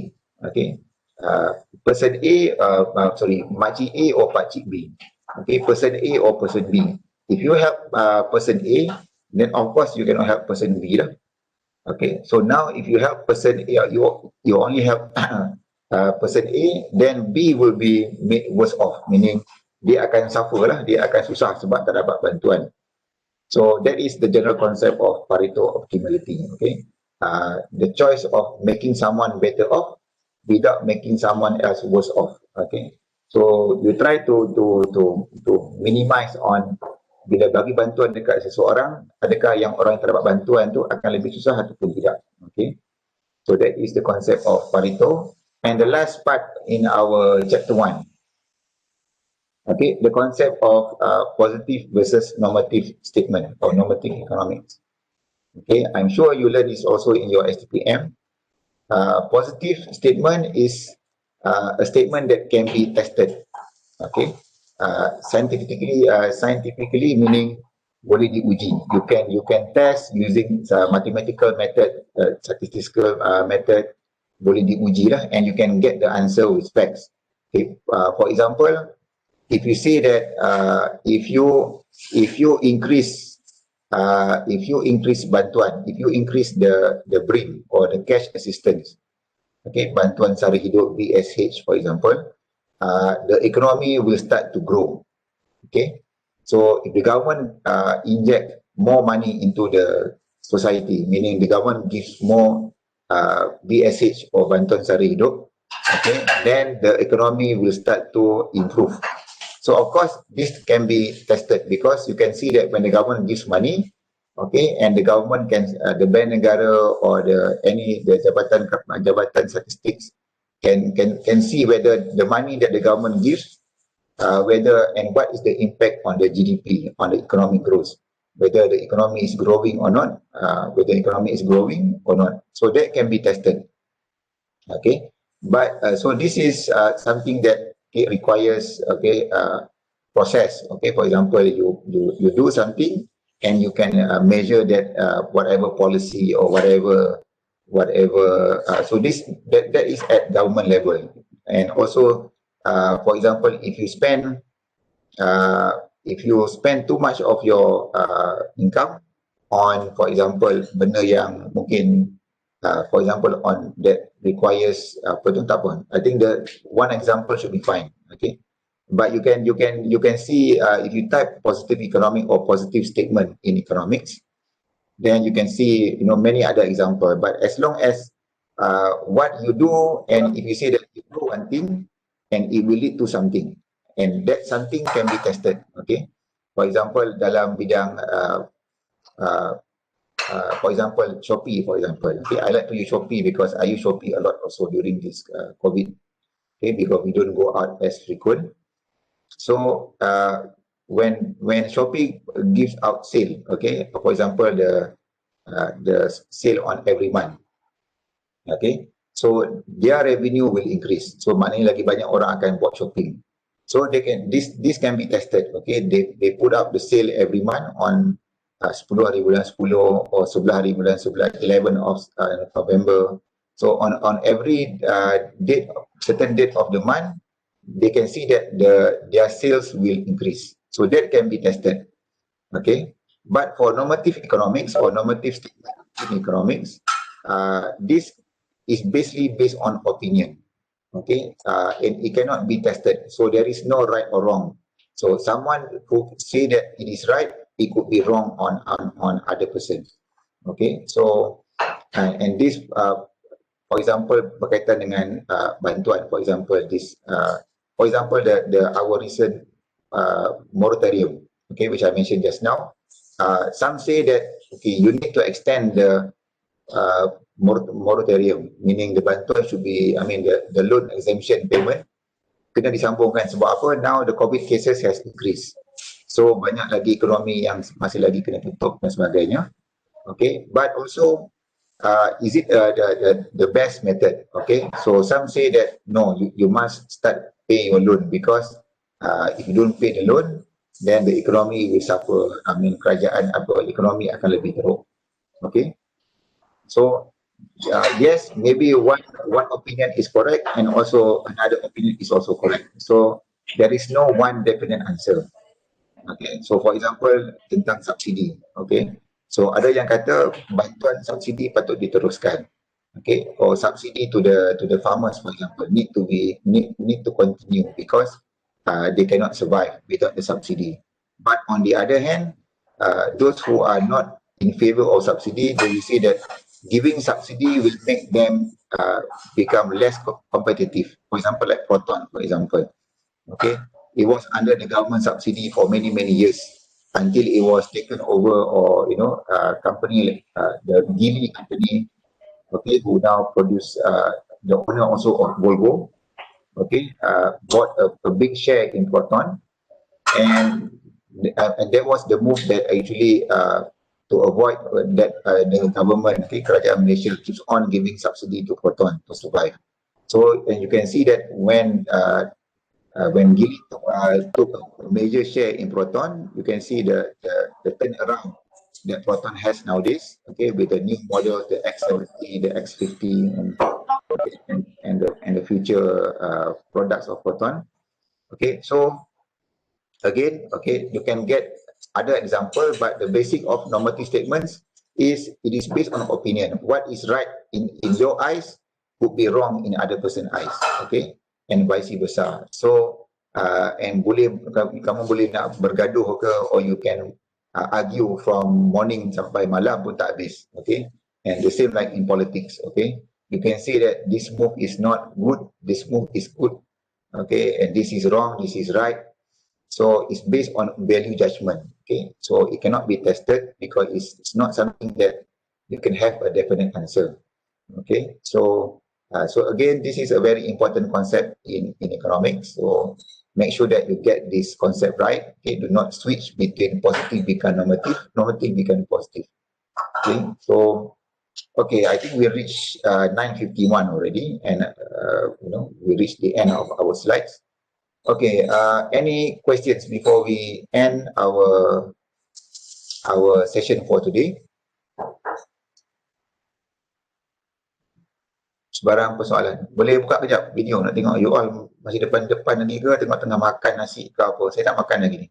Okay, person A, makcik A or pakcik B. Okay, person A or person B. If you help person A, then of course you cannot help person B lah. Okay, so now if you help person A, you only help person A, then B will be made worse off, meaning dia akan suffer lah, dia akan susah sebab tak dapat bantuan. So that is the general concept of Pareto optimality. Okay, the choice of making someone better off without making someone else worse off. Okay, so you try to minimize on bila bagi bantuan dekat seseorang, adakah yang orang yang terdapat bantuan tu akan lebih susah ataupun tidak. Okay, so that is the concept of Pareto. And the last part in our chapter 1. Okay, the concept of positive versus normative statement or normative economics. Okay, I'm sure you learn this also in your STPM. Positive statement is a statement that can be tested. Okay, scientifically meaning boleh diuji. You can test using mathematical method, statistical method, boleh diuji lah, and you can get the answer with facts. Okay, for example, if you say that if you increase bantuan, if you increase the BRIM or the cash assistance, okay, bantuan sara hidup BSH for example, the economy will start to grow. Okay, so if the government inject more money into the society, meaning the government gives more BSH or bantuan sara hidup, okay, then the economy will start to improve. So of course, this can be tested because you can see that when the government gives money, okay, and the government can, the Bank Negara or the jabatan statistics can see whether the money that the government gives, whether and what is the impact on the GDP, on the economic growth, whether the economy is growing or not, So that can be tested. Okay, but so this is something that it requires process. Okay, for example, you do something and you can measure that whatever policy or whatever so that is at government level. And also for example, if you spend too much of your income on, for example, benda yang mungkin for example on that requires I think the one example should be fine. Okay, but you can see if you type positive economic or positive statement in economics, then you can see many other example. But as long as what you do, and if you say that you do one thing and it will lead to something, and that something can be tested. Okay, for example dalam bidang for example, Shopee, for example. Okay, I like to use Shopee because I use Shopee a lot also during this COVID. Okay, because we don't go out as frequent. So when Shopee gives out sale, okay, for example, the sale on every month, okay, so their revenue will increase. So maknanya lagi banyak orang akan buat shopping. So they can this can be tested. Okay, they put up the sale every month on 10 hari bulan 10 or 11 hari bulan 11, 11 of November. So on every certain date of the month, they can see that their sales will increase. So that can be tested. Okay, but for normative economics or normative statement in economics, this is basically based on opinion. Okay, and it cannot be tested. So there is no right or wrong. So someone who say that it is right, it could be wrong on other person. Okay, so and this for example berkaitan dengan bantuan, for example this for example the our recent moratorium, okay, which I mentioned just now. Some say that okay, you need to extend the moratorium, meaning the bantuan should be, I mean the loan exemption payment kena disambungkan. Sebab apa? Now the COVID cases has increased. So banyak lagi ekonomi yang masih lagi kena tutup dan sebagainya. Okay, but also is it the best method? Okay, so some say that no, you must start pay your loan because if you don't pay the loan, then the economy will suffer. I mean, kerajaan atau ekonomi akan lebih teruk. Okay, so yes, maybe one opinion is correct and also another opinion is also correct. So there is no one definite answer. Okay, so for example tentang subsidi, okay, so ada yang kata bantuan subsidi patut diteruskan, okay, or subsidi to the farmers for example need to continue because they cannot survive without the subsidy. But on the other hand, those who are not in favor of subsidy, they will say that giving subsidy will make them become less competitive. For example, like Proton, for example. Okay, it was under the government subsidy for many years until it was taken over, or company like the Geely company, okay, who now produce the owner also of Volvo, okay, bought a big share in Proton, and that was the move that actually to avoid that the government, okay, kerajaan Malaysia keeps on giving subsidy to Proton to survive. So and you can see that when Geely took a major share in Proton, you can see the turnaround that Proton has nowadays, okay, with the new models, the X70, the X50, and the future products of Proton. Okay, so again, okay, you can get other example, but the basic of normative statements is it is based on opinion. What is right in your eyes could be wrong in other person's eyes, okay, and vice versa. So and kamu boleh nak bergaduh ke, or you can argue from morning sampai malam pun tak habis, okay, and the same like in politics, okay, you can say that this move is not good, this move is good, okay, and this is wrong, this is right. So it's based on value judgment. Okay, so it cannot be tested because it's not something that you can have a definite answer. Okay, so so again, this is a very important concept in economics. So make sure that you get this concept right. Okay, do not switch between positive become normative, normative become positive. Okay, so okay, I think we reached 9:51 already, and we reached the end of our slides. Okay, any questions before we end our session for today? Sebarang persoalan. Boleh buka kejap video nak tengok you all masih depan-depan lagi ke, tengok tengah makan nasi ke apa. Saya tak makan lagi ni.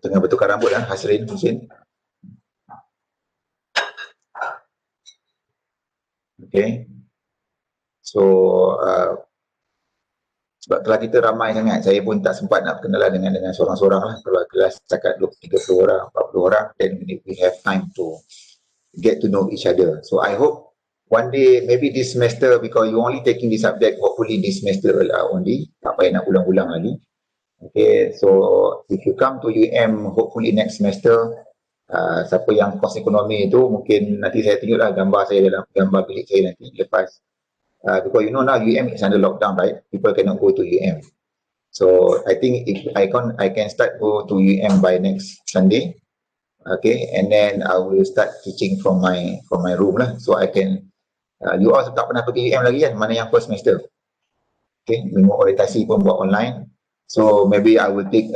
Tengah betulkan rambut lah, Hasrin Husin. Okay. So, sebab kelas kita ramai sangat, saya pun tak sempat nak berkenalan dengan seorang-seorang lah. Kalau kelas cakap 30 orang, 40 orang, then we have time to get to know each other. So I hope one day, maybe this semester, because you only taking this subject, hopefully this semester only, tak payah nak ulang-ulang lagi. Okay, so if you come to UM, hopefully next semester, siapa yang kos ekonomi itu, mungkin nanti saya tunjuklah gambar saya dalam gambar bilik saya nanti lepas. Because you know now UM is under lockdown, right? People cannot go to UM. So I think if I can start go to UM by next Sunday. Okay, and then I will start teaching from my room lah. So I can you all tak pernah pergi UM lagi kan? Mana yang first semester? Okay, minggu orientasi pun buat online. So maybe I will take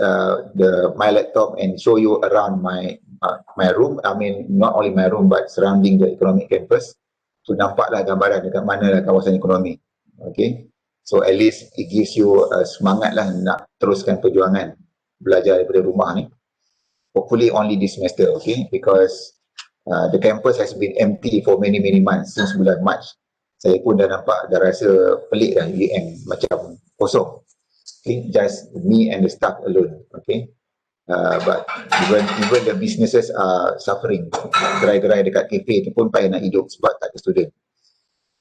my laptop and show you around my room. I mean not only my room but surrounding the economic campus. So nampaklah gambaran dekat mana lah kawasan ekonomi. Okay, so at least it gives you semangat lah nak teruskan perjuangan belajar daripada rumah ni. Hopefully only this semester, okay, because the campus has been empty for many months since bulan March. Saya pun dah nampak, dah rasa pelik dah UM macam kosong. Okay, just me and the staff alone. Okay, but even the businesses are suffering. Gerai-gerai dekat kafe tu pun payah nak hidup sebab tak ada student.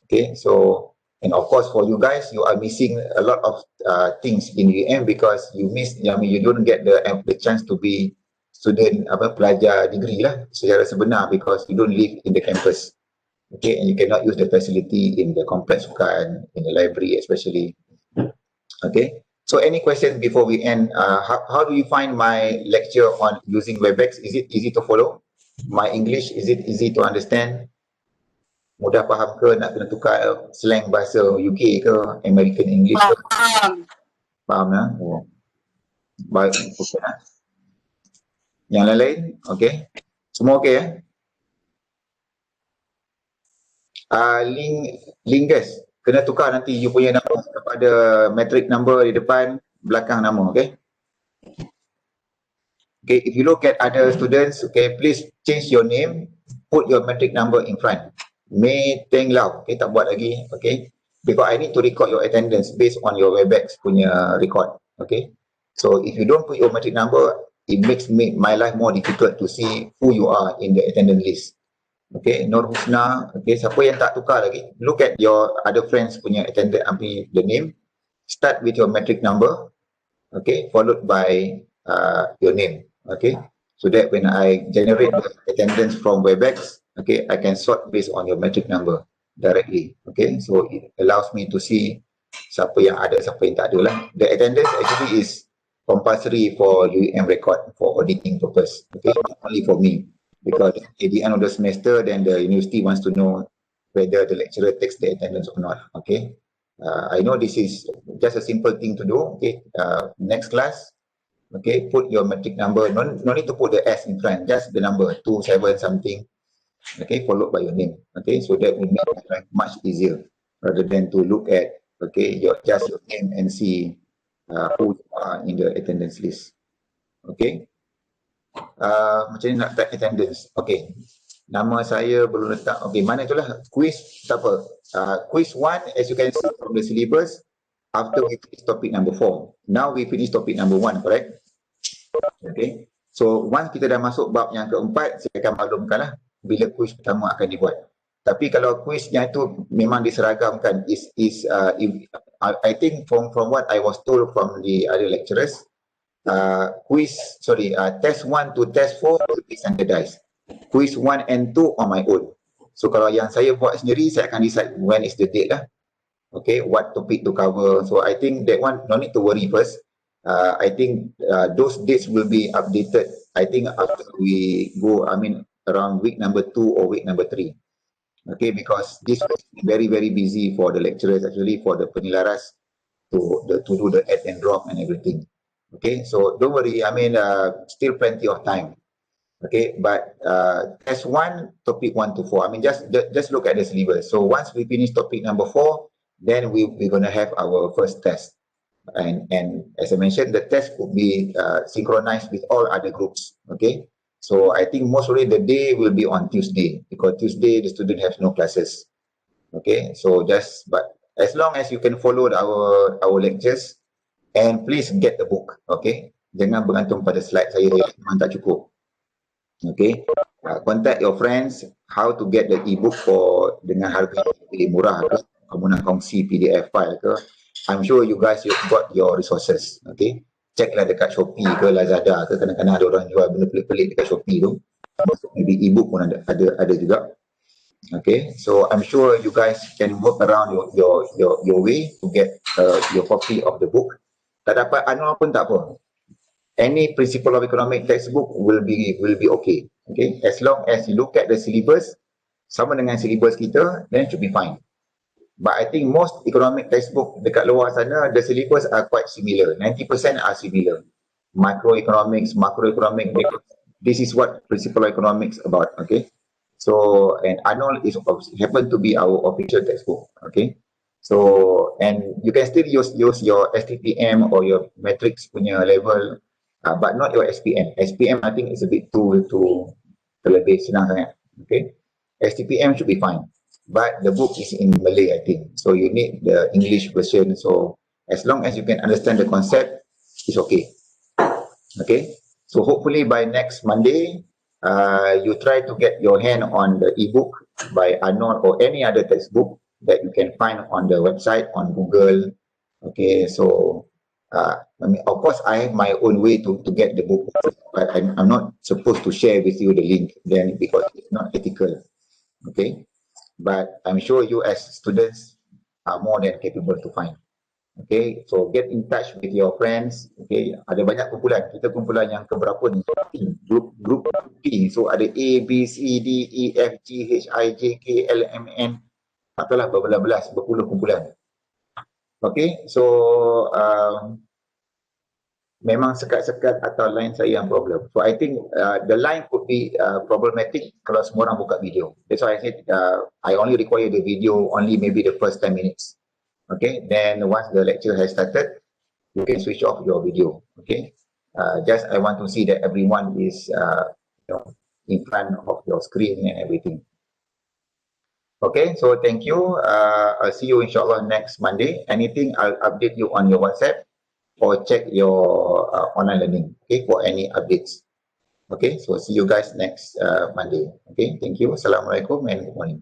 Okay, so and of course for you guys, you are missing a lot of things in UM because you don't get the chance to be student pelajar degree lah secara sebenar because you don't live in the campus. Okay, and you cannot use the facility in the complex sukan, in the library especially. Okay, so any questions before we end? How do you find my lecture on using WebEx? Is it easy to follow? My English, is it easy to understand? Mudah faham ke? Nak kena tukar slang bahasa UK ke? American English ke? Faham lah? Oh. Baik, okay lah. Yang lain-lain? Okay. Semua okay eh? Link guys, kena tukar nanti you punya nama kepada metric number di depan, belakang nama, okay? Okay, if you look at other students, okay, please change your name, put your metric number in front. Mei Teng Lau, okay, tak buat lagi, okay? Because I need to record your attendance based on your WebEx punya record, okay? So if you don't put your metric number, it makes my life more difficult to see who you are in the attendance list. Okay, Nur Husna, okay, siapa yang tak tukar lagi, look at your other friends punya attendance, the name, start with your metric number, okay, followed by your name, okay, so that when I generate the attendance from WebEx, okay, I can sort based on your metric number directly, okay, so it allows me to see siapa yang ada, siapa yang tak ada lah. The attendance actually is compulsory for UEM record for auditing purpose, okay, not only for me. Because at the end of the semester, then the university wants to know whether the lecturer takes the attendance or not. Okay, I know this is just a simple thing to do. Okay, next class, okay, put your metric number. No need to put the S in front, just the number 27 something. Okay, followed by your name. Okay, so that will make life much easier rather than to look at just your name and see who you are in the attendance list. Okay. Macam ni nak letak attendance. Okay, nama saya belum letak. Okay, mana itulah quiz, tak apa. Quiz 1, as you can see from the syllabus, after we finish topic number 4. Now we finish topic number 1, correct? Okay, so once kita dah masuk bab yang keempat, saya akan maklumkan lah bila quiz pertama akan dibuat. Tapi kalau quiznya itu memang diseragamkan, I think from what I was told from the other lecturers, test 1 to test 4 will be standardized. Quiz 1 and 2 on my own. So kalau yang saya buat sendiri, saya akan decide when is the date lah. Okay, what topic to cover. So I think that one, no need to worry first. I think those dates will be updated, I think after we go, around week number 2 or week number 3. Okay, because this was very, very busy for the lecturers actually, for the penyelaras to do the add and drop and everything. Okay, so don't worry, still plenty of time. Okay, but test 1, topic 1 to 4. Just look at the syllabus. So once we finish topic number 4, then we're going to have our first test. And as I mentioned, the test could be synchronized with all other groups. Okay, so I think most probably the day will be on Tuesday, because Tuesday the student has no classes. Okay, so but as long as you can follow our lectures, and please get the book, okay? Jangan bergantung pada slide saya, memang tak cukup. Okay, contact your friends how to get the e-book dengan harga yang murah ke, kamu nak kongsi PDF file ke. I'm sure you guys got your resources, okay? Checklah dekat Shopee ke Lazada ke, kadang-kadang ada orang jual benda pelik-pelik dekat Shopee tu. Maybe e-book pun ada juga. Okay, so I'm sure you guys can work around your way to get your copy of the book. Tak dapat anual pun tak apa. Any principle of economic textbook will be okay. Okay, as long as you look at the syllabus sama dengan syllabus kita, then it should be fine. But I think most economic textbook dekat luar sana, the syllabus are quite similar. 90% are similar. Microeconomics, macroeconomics, this is what principle of economics about. Okay, so and Arnold is happen to be our official textbook. Okay, so and you can still use your STPM or your matrix punya level, but not your SPM. SPM I think is a bit too terlebih senang sangat. Okay, STPM should be fine. But the book is in Malay, I think. So you need the English version. So as long as you can understand the concept, it's okay. Okay. So hopefully by next Monday, you try to get your hand on the ebook by Arnold or any other textbook that you can find on the website, on Google. Okay. So of course, I have my own way to get the book, but I'm not supposed to share with you the link then because it's not ethical. Okay. but I'm sure you as students are more than capable to find. Okay, so get in touch with your friends. Okay, ada banyak kumpulan. Kita kumpulan yang keberapa ni? Group T. So ada A, B, C, D, E, F, G, H, I, J, K, L, M, N. Tak tahulah berbelas-belas, berpuluh kumpulan. Okay, so memang sekat-sekat atau line saya yang problem. So I think the line could be problematic kalau semua orang buka video. That's why I said I only require the video only maybe the first 10 minutes. Okay, then once the lecture has started, you can switch off your video. Okay, just I want to see that everyone is in front of your screen and everything. Okay, so thank you. I'll see you inshallah next Monday. Anything, I'll update you on your WhatsApp or check your online learning, okay, for any updates. Okay, so see you guys next Monday. Okay, thank you. Assalamualaikum and good morning.